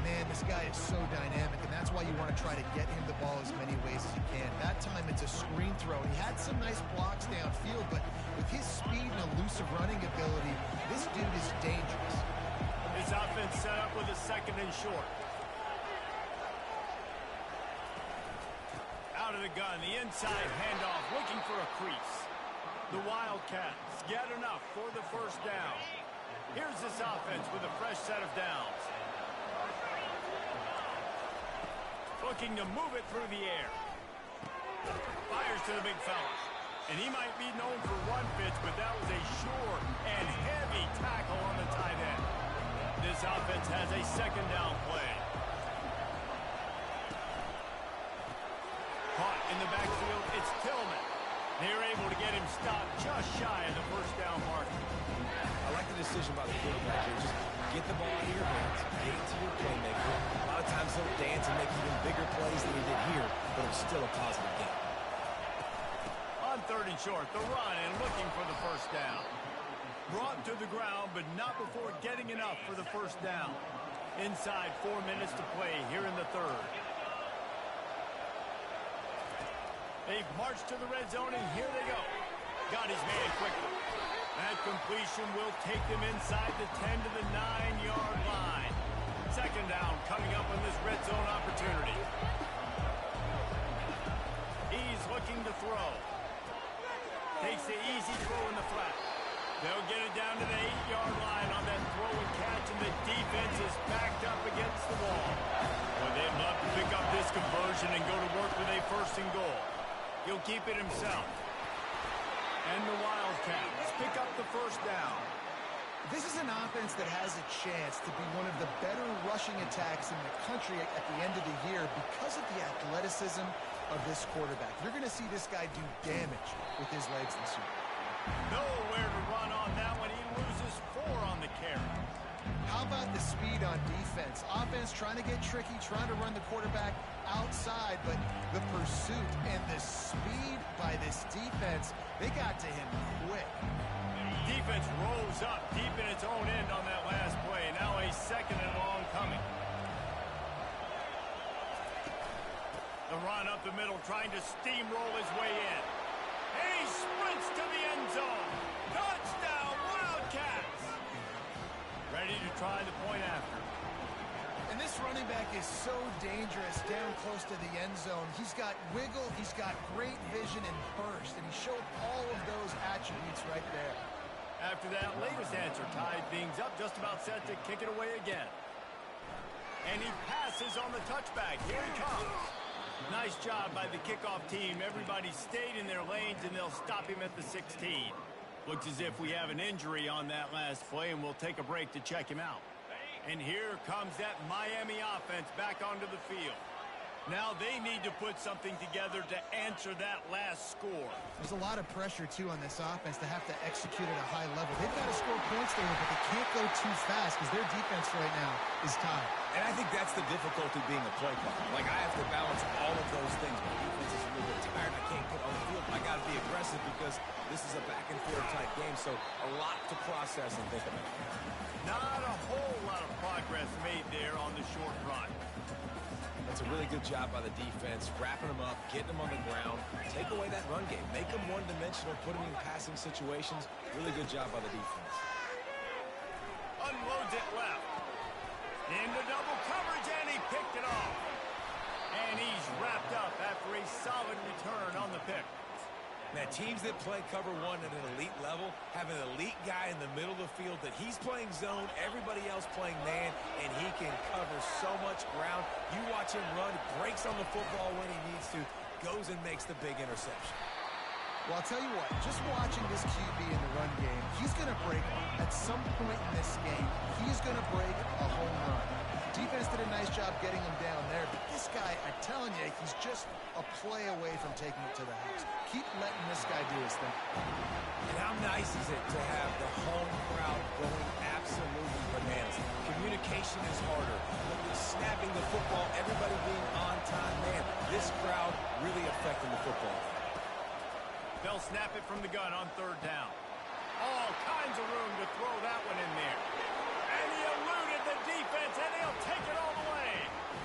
Man, this guy is so dynamic, and that's why you want to try to get him the ball as many ways as you can. That time it's a screen throw. He had some nice blocks downfield, but with his speed and elusive running ability, this dude is dangerous. This offense set up with a second and short. Out of the gun, the inside handoff, looking for a crease. The Wildcats get enough for the first down. Here's this offense with a fresh set of downs. Looking to move it through the air. Fires to the big fella. And he might be known for run fits, but that was a sure and heavy tackle on the tight end. This offense has a second down play. Caught in the backfield, it's Tillman. They're able to get him stopped just shy of the first down mark. I like the decision by the quarterback here. Just get the ball in your hands, get it to your playmaker. A lot of times he'll dance and make even bigger plays than he did here, but it was still a positive game. On third and short, the run and looking for the first down. Brought to the ground, but not before getting enough for the first down. Inside 4 minutes to play here in the third. They've marched to the red zone, and here they go. Got his man quickly. That completion will take them inside the 10 to the 9-yard line. Second down coming up on this red zone opportunity. He's looking to throw. Takes the easy throw in the flat. They'll get it down to the 8-yard line on that throw and catch, and the defense is backed up against the wall. Well, they'd love to pick up this conversion and go to work with a first and goal. He'll keep it himself. And the Wildcats pick up the first down. This is an offense that has a chance to be one of the better rushing attacks in the country at the end of the year because of the athleticism of this quarterback. You're going to see this guy do damage with his legs this year. Nowhere to run on that one. He loses 4 on the carry. How about the speed on defense? Offense trying to get tricky, trying to run the quarterback outside, but the pursuit and the speed by this defense, they got to him quick. Defense rose up deep in its own end on that last play. Now a 2nd and long coming. The run up the middle, trying to steamroll his way in. And he sprints to the end zone. Touchdown, Wildcats! Ready to try the point after. And this running back is so dangerous down close to the end zone. He's got wiggle, he's got great vision and burst, and he showed all of those attributes right there. After that latest answer, tied things up, just about set to kick it away again. And he passes on the touchback. Here he comes. Nice job by the kickoff team. Everybody stayed in their lanes, and they'll stop him at the 16. Looks as if we have an injury on that last play, and we'll take a break to check him out. And here comes that Miami offense back onto the field. Now they need to put something together to answer that last score. There's a lot of pressure, too, on this offense to have to execute at a high level. They've got to score points there, but they can't go too fast because their defense right now is tied. And I think that's the difficulty being a play caller. Like, I have to balance all of those things. My defense is a little bit tired. I can't get on the field. I got to be aggressive because this is a back-and-forth type game, so a lot to process and think about. Not a whole lot of progress made there on the short run. That's a really good job by the defense, wrapping them up, getting them on the ground, take away that run game, make them one-dimensional, put them in passing situations. Really good job by the defense. Unloads it left. Into double coverage, and he picked it off. And he's wrapped up after a solid return on the pick. Now, teams that play cover one at an elite level have an elite guy in the middle of the field that he's playing zone, everybody else playing man, and he can cover so much ground. You watch him run, breaks on the football when he needs to, goes and makes the big interception. Well, I'll tell you what, just watching this QB in the run game, he's going to break one. At some point in this game, he's going to break a home run. Defense did a nice job getting him down there, but this guy, I'm telling you, he's just a play away from taking it to the house. Keep letting this guy do his thing. And how nice is it to have the home crowd going absolutely bananas? Communication is harder. Snapping the football, everybody being on time. Man, this crowd really affecting the football. They'll snap it from the gun on 3rd down. All kinds of room to throw that one in there. And he eluded the defense, and he'll take it all the way.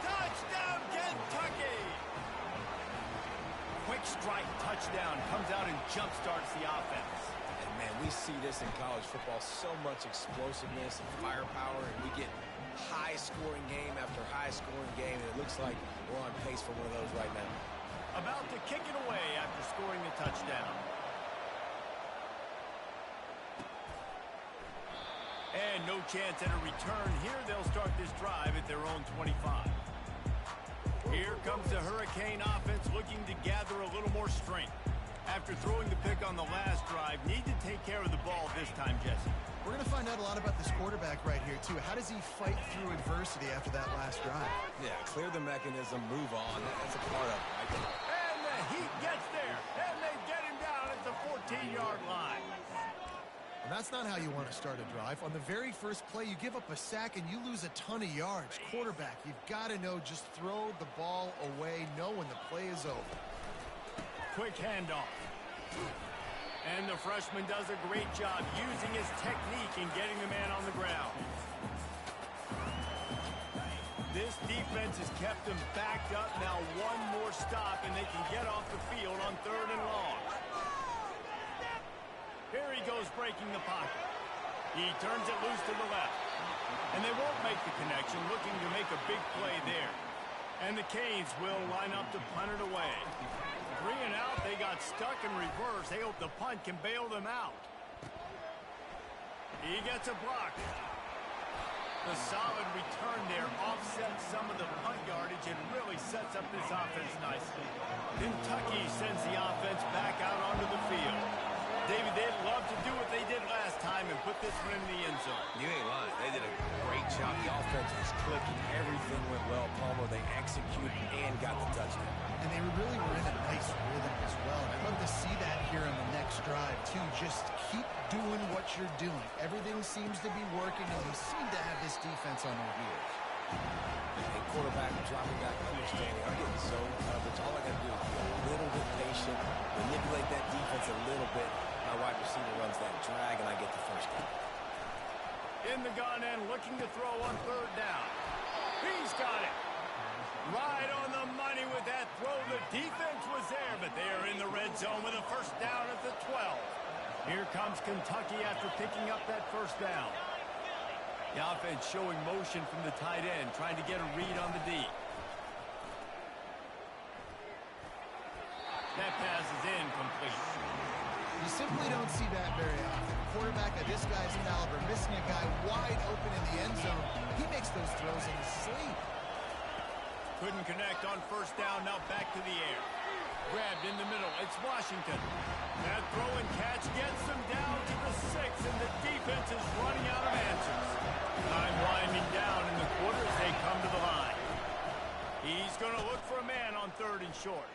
Touchdown, Kentucky! Quick strike touchdown comes out and jump-starts the offense. And, man, we see this in college football, so much explosiveness and firepower, and we get high-scoring game after high-scoring game, and it looks like we're on pace for one of those right now. About to kick it away after scoring the touchdown. And no chance at a return here. They'll start this drive at their own 25. Here comes the Hurricane offense looking to gather a little more strength. After throwing the pick on the last drive, need to take care of the ball this time, Jesse. We're going to find out a lot about this quarterback right here, too. How does he fight through adversity after that last drive? Yeah, clear the mechanism, move on. That's a part of it. And the Heat gets there, and they get him down at the 14-yard line. And that's not how you want to start a drive. On the very first play, you give up a sack and you lose a ton of yards. Quarterback, you've got to know, just throw the ball away, know when the play is over. Quick handoff. And the freshman does a great job using his technique and getting the man on the ground. This defense has kept them backed up. Now one more stop, and they can get off the field on 3rd and long. Here he goes breaking the pocket. He turns it loose to the left. And they won't make the connection, looking to make a big play there. And the Canes will line up to punt it away. 3 and out, they got stuck in reverse. They hope the punt can bail them out. He gets a block. The solid return there offsets some of the punt yardage and really sets up this offense nicely. Kentucky sends the offense back out onto the field. David, they'd love to do what they did did last time and put this one in the end zone. You ain't lying. They did a great job. The offense was clicking. Everything went well. Palmer, they executed and got the touchdown. And they really were in a nice rhythm as well. And I'd love to see that here on the next drive, too. Just keep doing what you're doing. Everything seems to be working, and you seem to have this defense on their heels. And quarterback dropping back, understanding. I'm getting zone coverage. All I got to do is be a little bit patient, manipulate that defense a little bit. My wide receiver runs that drag, and I get the first down. In the gun and looking to throw on third down. He's got it. Right on the money with that throw. The defense was there, but they are in the red zone with a first down at the 12. Here comes Kentucky after picking up that first down. The offense showing motion from the tight end, trying to get a read on the D. That pass is incomplete. You simply don't see that very often. A quarterback of this guy's caliber missing a guy wide open in the end zone. He makes those throws in his sleep. Couldn't connect on first down, now back to the air. Grabbed in the middle, it's Washington. That throw and catch gets them down to the 6, and the defense is running out of answers. Time winding down in the quarter as they come to the line. He's going to look for a man on third and short.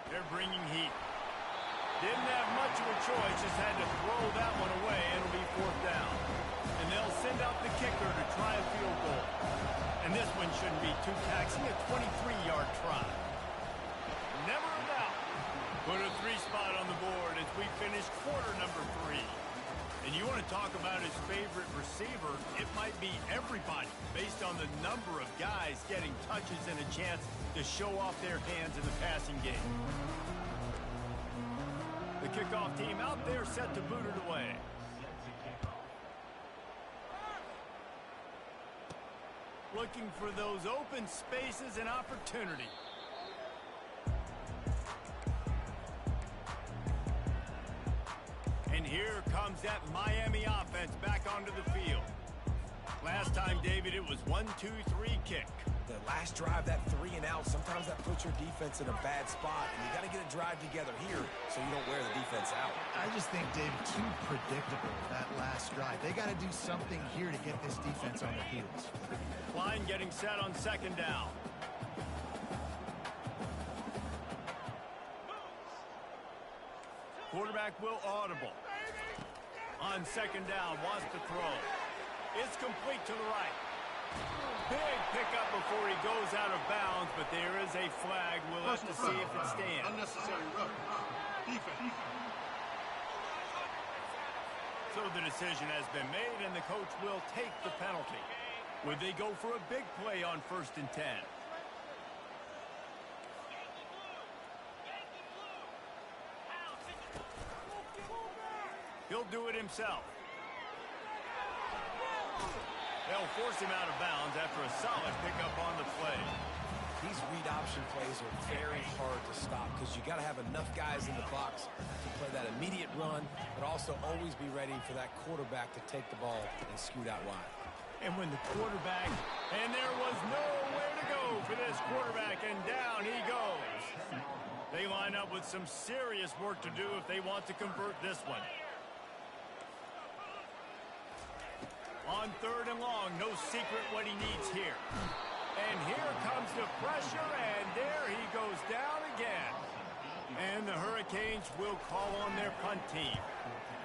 They're bringing heat. Didn't have much of a choice, just had to throw that one away. It'll be fourth down. And they'll send out the kicker to try a field goal. And this one shouldn't be too taxing, a 23-yard try. Never a doubt. Put a 3 spot on the board as we finish quarter number 3. And you want to talk about his favorite receiver, it might be everybody based on the number of guys getting touches and a chance to show off their hands in the passing game. The kickoff team out there set to boot it away. Looking for those open spaces and opportunity. And here comes that Miami offense back onto the field. Last time, David, it was 1-2-3 kick. The last drive, that 3 and out, sometimes that puts your defense in a bad spot, and you got to get a drive together here so you don't wear the defense out. I just think, David, too predictable, that last drive. They got to do something here to get this defense on their heels. Line getting set on second down. Quarterback will audible. On second down, wants to throw. It's complete to the right. Big pickup before he goes out of bounds, but there is a flag. We'll have to see if it stands. Unnecessary roughness. Defense. So the decision has been made, and the coach will take the penalty. Would they go for a big play on 1st and 10? He'll do it himself. They'll force him out of bounds after a solid pickup on the play. These read option plays are very hard to stop because you got to have enough guys in the box to play that immediate run, but also always be ready for that quarterback to take the ball and scoot out wide. And when the quarterback, and there was nowhere to go for this quarterback, and down he goes. They line up with some serious work to do if they want to convert this one. On third and long, no secret what he needs here. And here comes the pressure, and there he goes down again. And the Hurricanes will call on their punt team.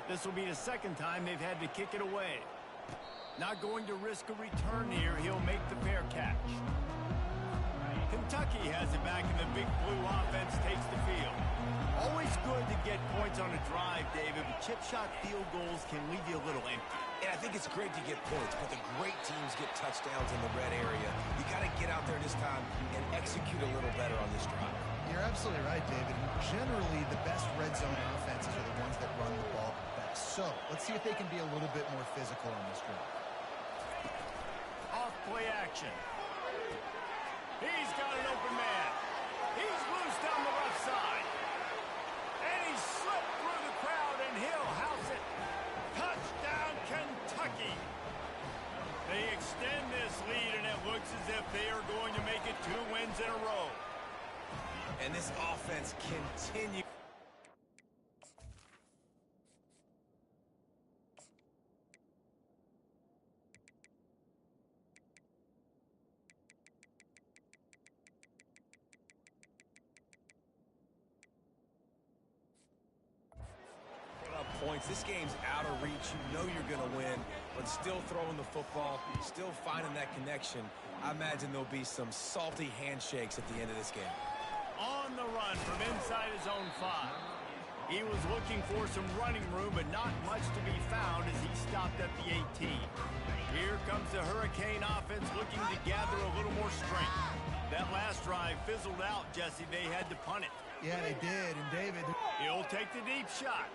This will be the second time they've had to kick it away. Not going to risk a return here. He'll make the fair catch. Kentucky has it back, and the Big Blue offense takes the field. Always good to get points on a drive, David, but chip shot field goals can leave you a little empty. And I think it's great to get points, but the great teams get touchdowns in the red area. You got to get out there this time and execute a little better on this drive. You're absolutely right, David. Generally, the best red zone offenses are the ones that run the ball best. So, let's see if they can be a little bit more physical on this drive. Off play action. He's got an open man. He's loose down the left side. And he slipped through the crowd, and he'll house it. Touchdown, Kentucky. They extend this lead, and it looks as if they are going to make it 2 wins in a row. And this offense continues. points. This game's out of reach. You know you're going to win, but still throwing the football, still finding that connection. I imagine there'll be some salty handshakes at the end of this game. On the run from inside his own 5. He was looking for some running room, but not much to be found as he stopped at the 18. Here comes the Hurricane offense looking to gather a little more strength. That last drive fizzled out, Jesse. They had to punt it. Yeah, they did. And David, He'll take the deep shot.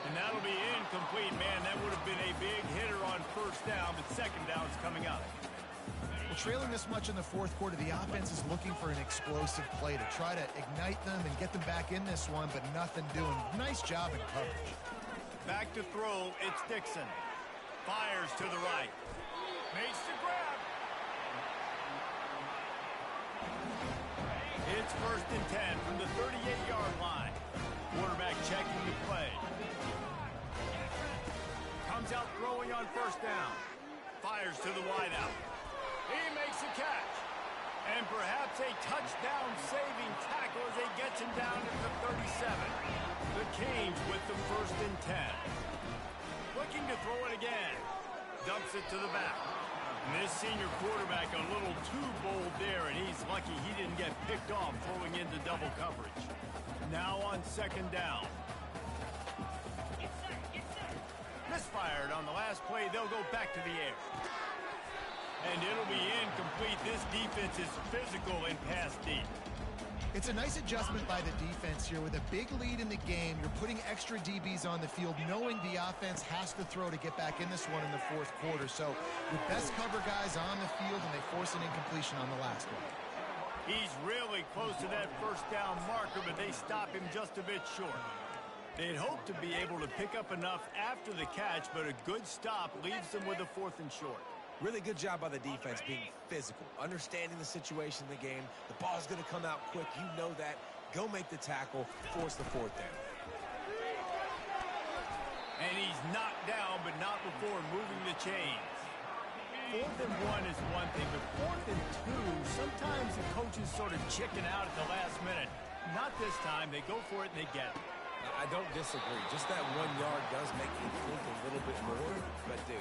And that'll be incomplete, man. That would have been a big hitter on first down, but second down's coming up. well, trailing this much in the fourth quarter, the offense is looking for an explosive play to try to ignite them and get them back in this one, but nothing doing. Nice job in coverage. Back to throw, it's Dixon. Fires to the right. Makes the grab. It's 1st and 10 from the 38-yard line. Quarterback checking the play. Comes out throwing on first down. Fires to the wideout. He makes a catch. And perhaps a touchdown-saving tackle as they get him down at the 37. The Canes with the 1st and 10. Looking to throw it again. Dumps it to the back. And this senior quarterback a little too bold there, and he's lucky he didn't get picked off throwing into double coverage. Now on 2nd down. Misfired on the last play. They'll go back to the air. And it'll be incomplete. This defense is physical and pass deep. It's a nice adjustment by the defense here. With a big lead in the game, you're putting extra DBs on the field, knowing the offense has to throw to get back in this one in the fourth quarter. So with best cover guys on the field, and they force an incompletion on the last one. He's really close to that first down marker, but they stop him just a bit short. They'd hope to be able to pick up enough after the catch, but a good stop leaves them with a 4th and short. Really good job by the defense being physical, understanding the situation in the game. The ball's going to come out quick. You know that. Go make the tackle, force the 4th down. And he's knocked down, but not before moving the chains. 4th and 1 is one thing, but 4th and 2, sometimes the coaches sort of chicken out at the last minute. Not this time. They go for it and they get it. I don't disagree. Just that 1 yard does make me think a little bit more. But, dude,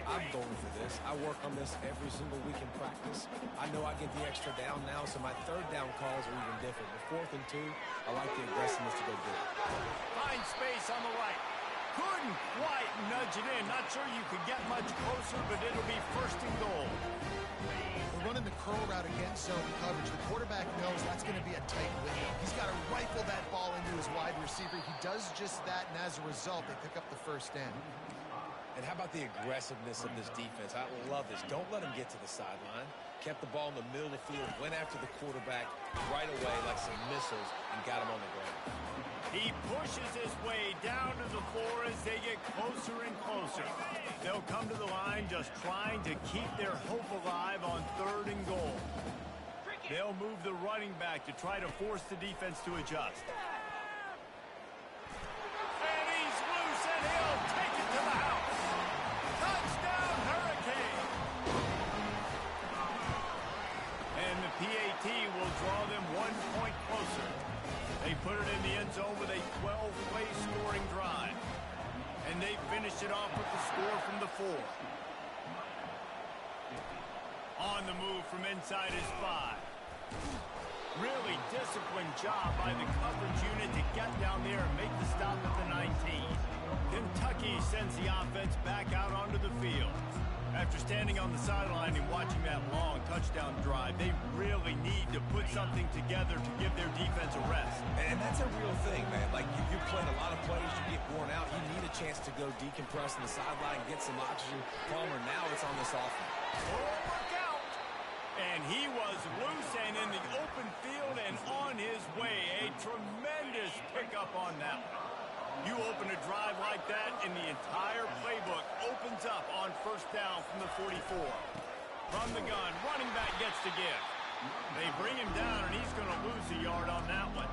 I'm going for this. I work on this every single week in practice. I know I get the extra down now, so my 3rd down calls are even different. The 4th and 2, I like the aggressiveness to go do it. Find space on the right. Couldn't quite nudge it in. Not sure you could get much closer, but it'll be 1st and goal. We're running the curl route against zone coverage. The quarterback knows that's going to be a tight window. He's got to rifle that ball into his wide receiver. He does just that, and as a result, they pick up the 1st down. And how about the aggressiveness of this defense? I love this. Don't let them get to the sideline. Kept the ball in the middle of the field, went after the quarterback right away like some missiles, and got him on the ground. He pushes his way down to the floor as they get closer and closer. They'll come to the line just trying to keep their hope alive on 3rd and goal. They'll move the running back to try to force the defense to adjust. And he's loose, and he'll take it to the house. Touchdown, Hurricane! And the PAT will draw them 1 point closer. They put it in the end zone with a 12-play scoring drive. And they finished it off with the score from the 4. On the move from inside his 5. Really disciplined job by the coverage unit to get down there and make the stop at the 19. Kentucky sends the offense back out onto the field. After standing on the sideline and watching that long touchdown drive, they really need to put something together to give their defense a rest. And that's a real thing, man. Like, you're playing a lot of plays, you get worn out, you need a chance to go decompress on the sideline, get some oxygen. Palmer, now it's on this offense. Oh, look out! And he was loose and in the open field and on his way. A tremendous pickup on that one. You open a drive like that, and the entire playbook opens up on 1st down from the 44. From the gun, running back gets to give. They bring him down, and he's going to lose a yard on that one.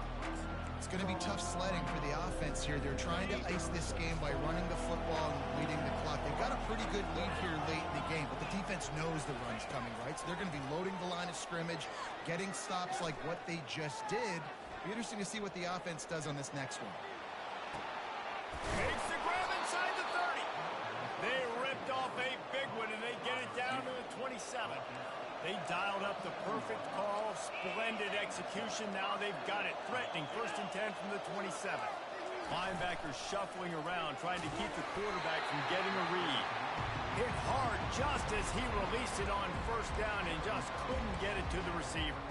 It's going to be tough sledding for the offense here. They're trying to ice this game by running the football and leading the clock. They've got a pretty good lead here late in the game, but the defense knows the run's coming, right? So they're going to be loading the line of scrimmage, getting stops like what they just did. Be interesting to see what the offense does on this next one. Makes the grab inside the 30. They ripped off a big one, and they get it down to the 27. They dialed up the perfect call, splendid execution. Now they've got it, threatening 1st and 10 from the 27. Linebackers shuffling around, trying to keep the quarterback from getting a read. Hit hard just as he released it on 1st down and just couldn't get it to the receiver.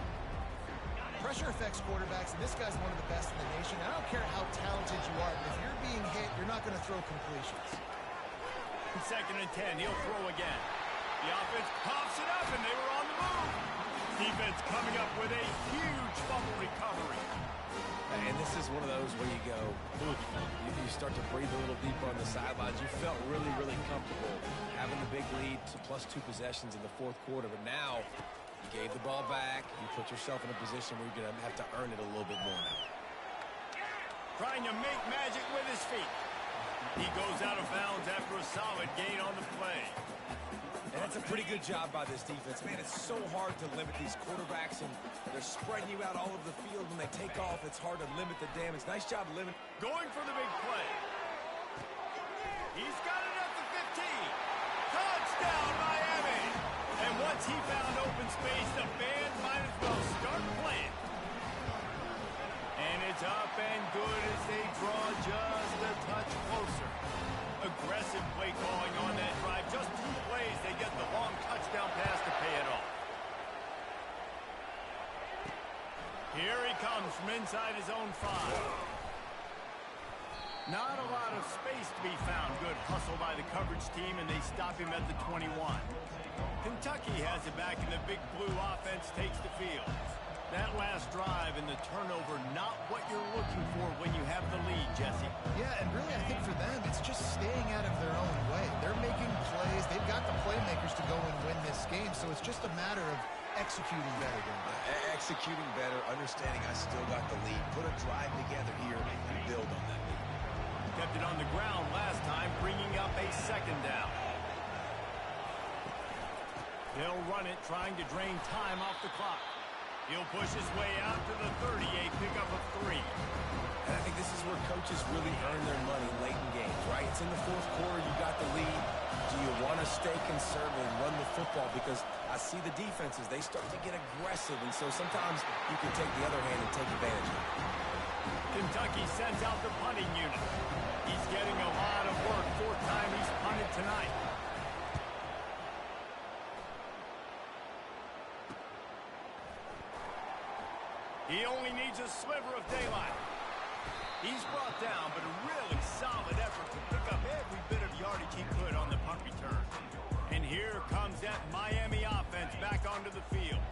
Pressure affects quarterbacks, and this guy's one of the best in the nation. I don't care how talented you are, but if you're being hit, you're not going to throw completions. 2nd and 10, he'll throw again. The offense pops it up, and they were on the move. Defense coming up with a huge fumble recovery. And this is one of those where you go, you start to breathe a little deeper on the sidelines. You felt really, really comfortable having the big lead to +2 possessions in the 4th quarter. But now you gave the ball back. You put yourself in a position where you're going to have to earn it a little bit more now. Trying to make magic with his feet. He goes out of bounds after a solid gain on the play. And that's a pretty good job by this defense. Man, it's so hard to limit these quarterbacks, and they're spreading you out all over the field. When they take off, it's hard to limit the damage. Nice job limiting. Going for the big play. He's got it at the 15. Touchdown, Miami. And once he found open space, the band might as well start playing. And it's up and good as they draw just a touch closer. Aggressive play calling on that drive. Just 2 plays, they get the long touchdown pass to pay it off. Here he comes from inside his own 5. Not a lot of space to be found. Good hustle by the coverage team, and they stop him at the 21. Kentucky has it back, and the big blue offense takes the field. That last drive and the turnover, not what you're looking for when you have the lead, Jesse. Yeah, and really, I think for them, it's just staying out of their own way. They're making plays. They've got the playmakers to go and win this game, so it's just a matter of executing better. Executing better, understanding I still got the lead. Put a drive together here and build on that lead. Kept it on the ground last time, bringing up a 2nd down. They'll run it, trying to drain time off the clock. He'll push his way out to the 30, a pickup of 3. And I think this is where coaches really earn their money late in games, right? It's in the 4th quarter, you got the lead. Do you want to stay conservative and run the football? Because I see the defenses, they start to get aggressive, and so sometimes you can take the other hand and take advantage of it. Kentucky sends out the punting unit. He's getting a lot of work. 4th time he's punted tonight. He only needs a sliver of daylight. He's brought down, but a really solid effort to pick up every bit of yardage he could on the punt return. And here comes that Miami offense back onto the field.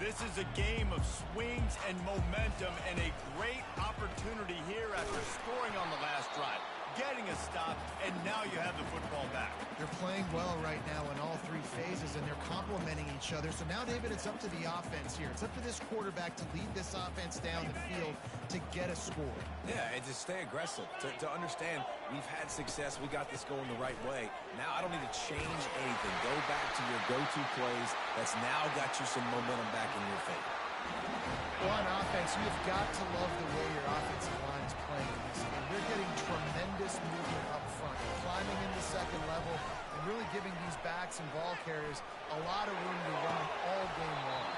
This is a game of swings and momentum, and a great opportunity here after scoring on the last drive, getting a stop, and now you have the football back. They're playing well right now in all 3 phases, and they're complementing each other. So now, David, it's up to the offense here. It's up to this quarterback to lead this offense down the field to get a score. Yeah, and to stay aggressive, to understand we've had success, we got this going the right way. Now I don't need to change anything. Go back to your go-to plays. That's now got you some momentum back in your favor. Well, on offense, you've got to love the way your offensive line is playing in this game. They're getting tremendous movement up front, climbing into 2nd level, and really giving these backs and ball carriers a lot of room to run all game long.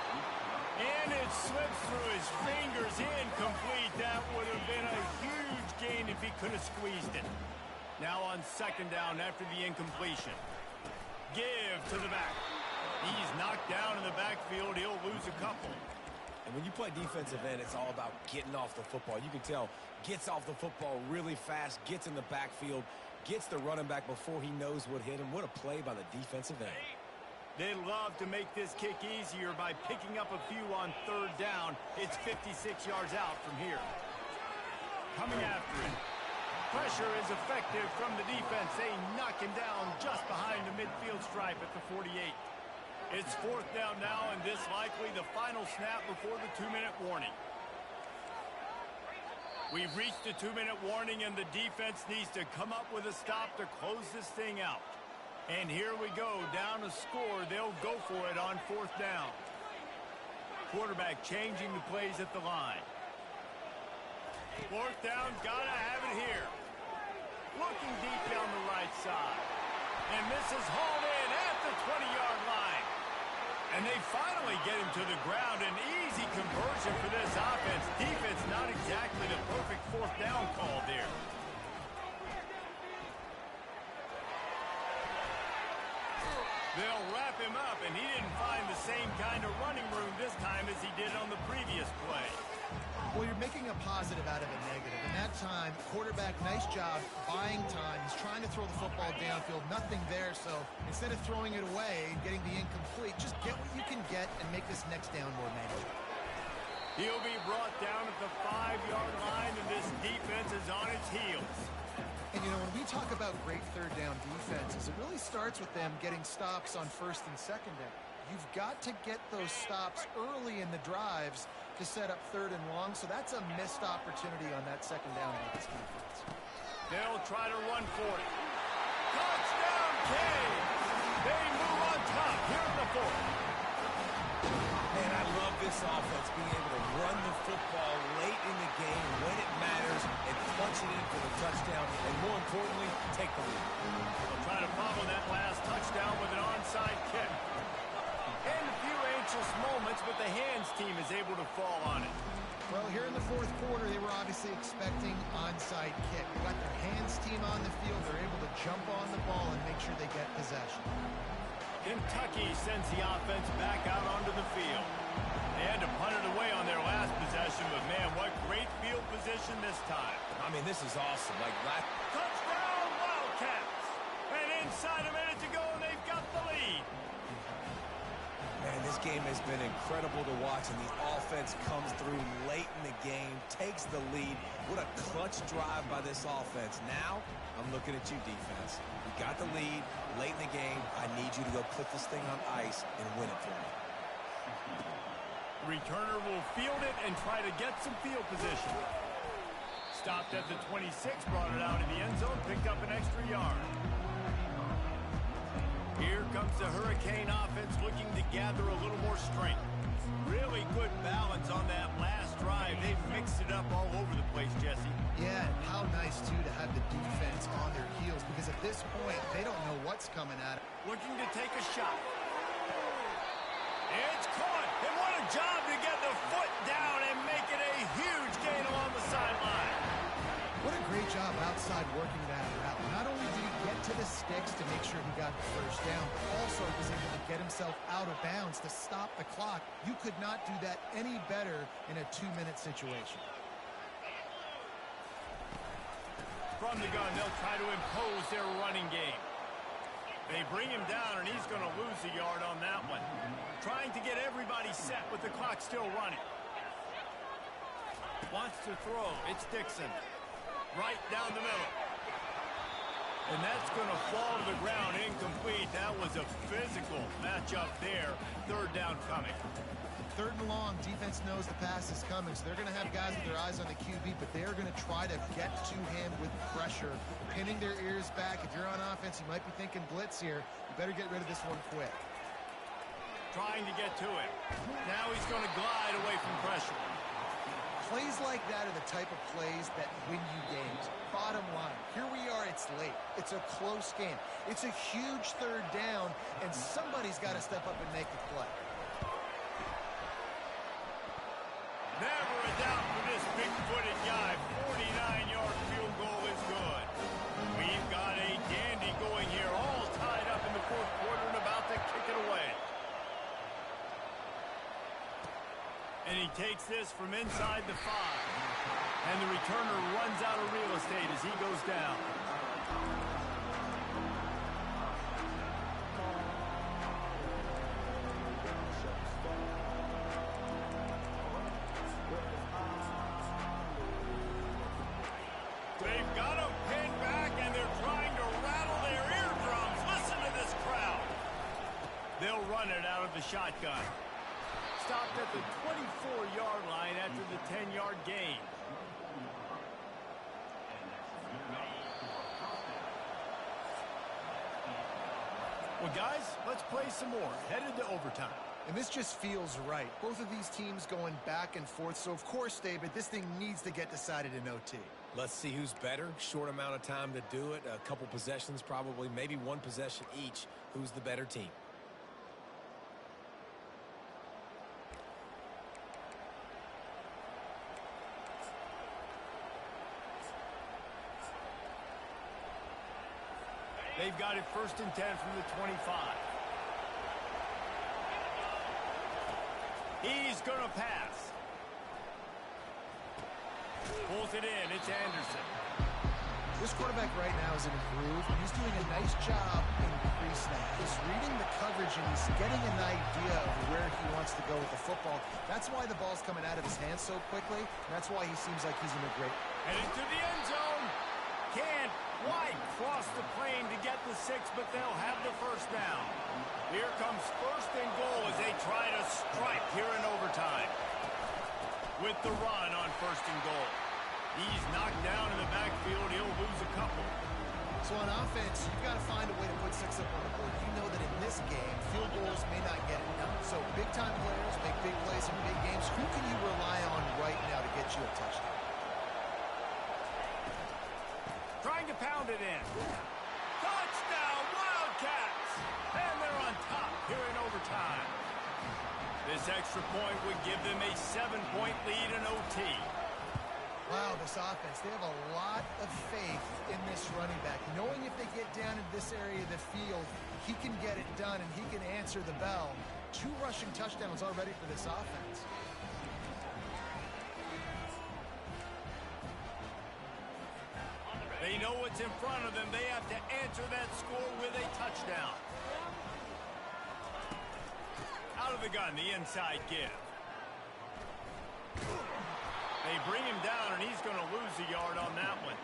And it slips through his fingers, incomplete. That would have been a huge gain if he could have squeezed it. Now on 2nd down after the incompletion. Give to the back. He's knocked down in the backfield. He'll lose a couple. And when you play defensive end, it's all about getting off the football. You can tell, gets off the football really fast, gets in the backfield, gets the running back before he knows what hit him. What a play by the defensive end. They love to make this kick easier by picking up a few on 3rd down. It's 56 yards out from here. Coming after him. Pressure is effective from the defense. They knock him down just behind the midfield stripe at the 48. It's 4th down now, and this likely the final snap before the 2-minute warning. We've reached the 2-minute warning, and the defense needs to come up with a stop to close this thing out. And here we go, down a score. They'll go for it on 4th down. Quarterback changing the plays at the line. 4th down, gotta have it here. looking deep down the right side. And this is hauled in at the 20-yard line. And they finally get him to the ground. An easy conversion for this offense. Defense not exactly the perfect fourth down call there. They'll wrap him up, and he didn't find the same kind of running room this time as he did on the previous play. Well, you're making a positive out of a negative. And that time, quarterback, nice job buying time. He's trying to throw the football downfield. Nothing there, so instead of throwing it away and getting the incomplete, just get what you can get and make this next down more manageable. He'll be brought down at the 5-yard line, and this defense is on its heels. And, you know, when we talk about great third down defenses, it really starts with them getting stops on first and second down. You've got to get those stops early in the drives to set up third and long, so that's a missed opportunity on that second down by this defense. They'll try to run for it. Touchdown, Canes! They move on top here in the fourth. Man, I love this offense being able to run the football late in the game when it matters and punch it in for the touchdown, and more importantly, take the lead. They'll try to follow that last touchdown with an onside kick. And a few anxious moments, but the hands team is able to fall on it. Well, here in the fourth quarter, they were obviously expecting onside kick. They got their hands team on the field. They're able to jump on the ball and make sure they get possession. Kentucky sends the offense back out onto the field. They had to punt it away on their last possession, but man, what great field position this time. I mean, this is awesome. Touchdown, Wildcats! And inside a minute to go, and they've got the lead. Man, this game has been incredible to watch, and the offense comes through late in the game, takes the lead. What a clutch drive by this offense. Now, I'm looking at you, defense. You got the lead late in the game. I need you to go put this thing on ice and win it for me. Returner will field it and try to get some field position. Stopped at the 26, brought it out in the end zone, picked up an extra yard. Here comes the Hurricane offense looking to gather a little more strength. Really good balance on that last drive. They've mixed it up all over the place, Jesse. Yeah, and how nice, too, to have the defense on their heels, because at this point, they don't know what's coming at it. Looking to take a shot. It's caught. And what a job to get the foot down and make it a huge gain along the sideline. What a great job outside working that out. Not only did he get to the sticks to make sure he got the first down, but also was able to get himself out of bounds to stop the clock. You could not do that any better in a 2-minute situation. From the gun, they'll try to impose their running game. They bring him down, and he's going to lose a yard on that one. Trying to get everybody set with the clock still running. Wants to throw. It's Dixon. Right down the middle. And that's going to fall to the ground incomplete. That was a physical matchup there. Third down coming. Third and long, defense knows the pass is coming, so they're going to have guys with their eyes on the QB, but they're going to try to get to him with pressure, pinning their ears back. If you're on offense, you might be thinking blitz here. You better get rid of this one quick. Trying to get to him. Now he's going to glide away from pressure. Plays like that are the type of plays that win you games. Bottom line, here we are, it's late. It's a close game. It's a huge third down, and somebody's got to step up and make the play. Never a doubt for this big-footed guy. 49-yard field goal is good. We've got a dandy going here, all tied up in the fourth quarter and about to kick it away. And he takes this from inside the 5. And the returner runs out of real estate as he goes down. They've got him pinned back, and they're trying to rattle their eardrums. Listen to this crowd. They'll run it out of the shotgun. Stopped at the 24-yard line after the 10-yard gain. Well, guys, let's play some more. Headed to overtime. And this just feels right. Both of these teams going back and forth. So, of course, David, this thing needs to get decided in OT. Let's see who's better. Short amount of time to do it. A couple possessions probably, maybe one possession each. Who's the better team? They've got it 1st and 10 from the 25. He's going to pass. Pulls it in. It's Anderson. This quarterback right now is in a groove. He's doing a nice job in pre-snap. He's reading the coverage, and he's getting an idea of where he wants to go with the football. That's why the ball's coming out of his hands so quickly. And that's why he seems like he's in a great... And into the end zone. Can't quite cross the plane to get the 6, but they'll have the 1st down. Here comes 1st and goal as they try to strike here in overtime. With the run on 1st and goal. He's knocked down in the backfield. He'll lose a couple. So on offense, you've got to find a way to put 6 up on the board. You know that in this game, field goals may not get it done. So big-time players make big plays in big games. Who can you rely on right now to get you a touchdown? Trying to pound it in. Touchdown, Wildcats! And they're on top here in overtime. This extra point would give them a 7-point lead in OT. Wow, this offense, they have a lot of faith in this running back. Knowing if they get down in this area of the field, he can get it done and he can answer the bell. 2 rushing touchdowns already for this offense. They know what's in front of them. They have to answer that score with a touchdown. Out of the gun, the inside give. They bring him down, and he's going to lose a yard on that one.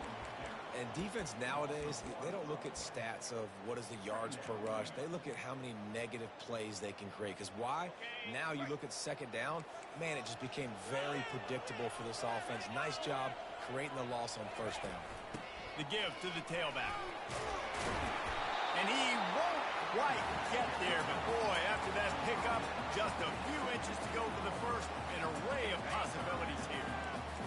And defense nowadays, they don't look at stats of what is the yards per rush. They look at how many negative plays they can create. Because why? Now you look at 2nd down, man, it just became very predictable for this offense. Nice job creating the loss on 1st down. The give to the tailback. And he won't quite get there, but boy, after that pickup, just a few inches to go for the 1st. An array of possibilities here.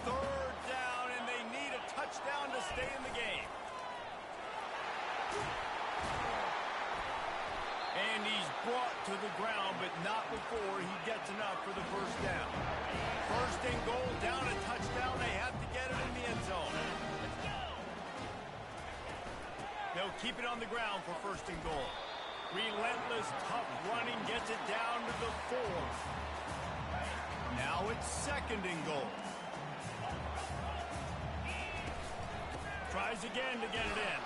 3rd down, and they need a touchdown to stay in the game. And he's brought to the ground, but not before he gets enough for the 1st down. 1st and goal, down a touchdown. They have to get it in the end zone. They'll keep it on the ground for 1st and goal. Relentless, tough running gets it down to the 4. Now it's 2nd and goal. Tries again to get it in.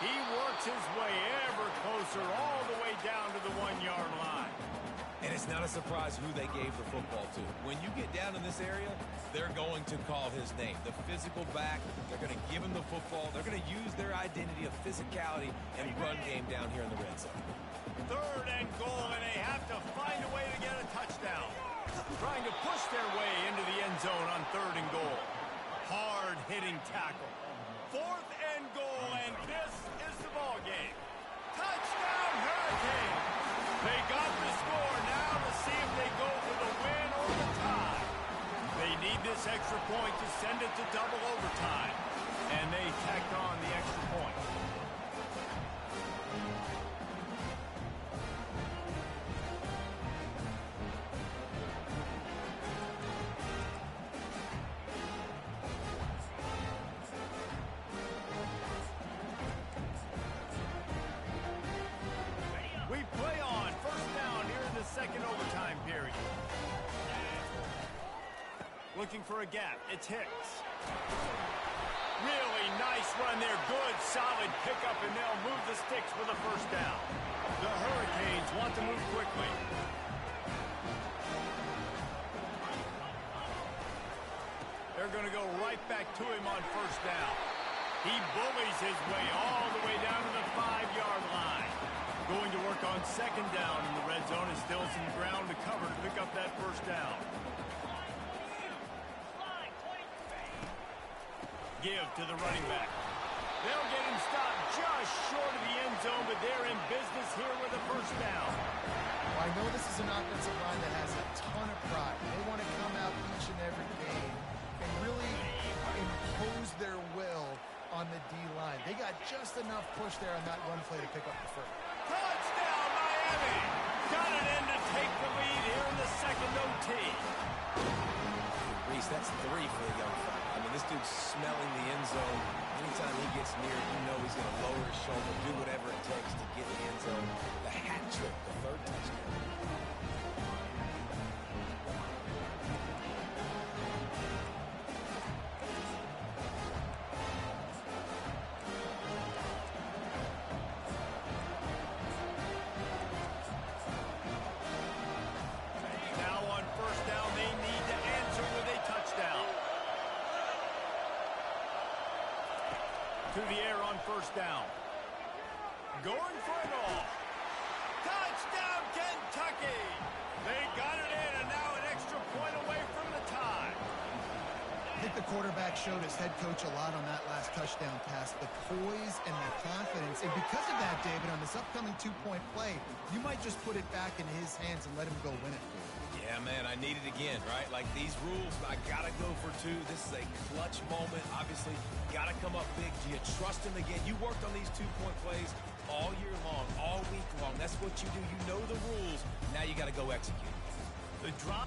He works his way ever closer all the way down to the 1-yard line. And it's not a surprise who they gave the football to. When you get down in this area, they're going to call his name. The physical back, they're going to give him the football. They're going to use their identity of physicality and run game down here in the red zone. 3rd and goal, and they have to find a way to get a touchdown. Trying to push their way into the end zone on 3rd and goal. Hard-hitting tackle. 4th and goal, and this is the ball game. Touchdown, Hurricane! They got the score. Now to see if they go for the win or the tie. They need this extra point to send it to double overtime. And they tacked on the extra point. We play on 1st down here in the 2nd overtime period. Looking for a gap. It's Hicks. Really nice run there. Good, solid pickup, and they'll move the sticks for the 1st down. The Hurricanes want to move quickly. They're going to go right back to him on 1st down. He bullies his way all the way down to the 5-yard line. Going to work on 2nd down in the red zone, and still some ground to cover to pick up that 1st down. Give to the running back. They'll get him stopped just short of the end zone, but they're in business here with a first down. Well, I know this is an offensive line that has a ton of pride. They want to come out each and every game and really impose their will on the D-line. They got just enough push there on that run play to pick up the first. Touchdown, Miami! Got it in to take the lead here in the second OT. Reese, that's 3 for the young fella. I mean, this dude's smelling the end zone. Anytime he gets near it, you know he's going to lower his shoulder, do whatever it takes to get in the end zone. The hat trick, the 3rd touchdown. Now on first down, they need to answer with a touchdown. To the air on first down. Going for it all. Touchdown, Kentucky! They got it in, and now an extra point away from the tie. I think the quarterback showed his head coach a lot on that last touchdown pass, the poise and the confidence. And because of that, David, on this upcoming 2-point play, you might just put it back in his hands and let him go win it. Yeah, man, I need it again, right? Like these rules, I got to go for 2. This is a clutch moment. Obviously, got to come up big. Do you trust him again? You worked on these 2-point plays all year long, all week long. That's what you do. You know the rules. Now you got to go execute. The drop.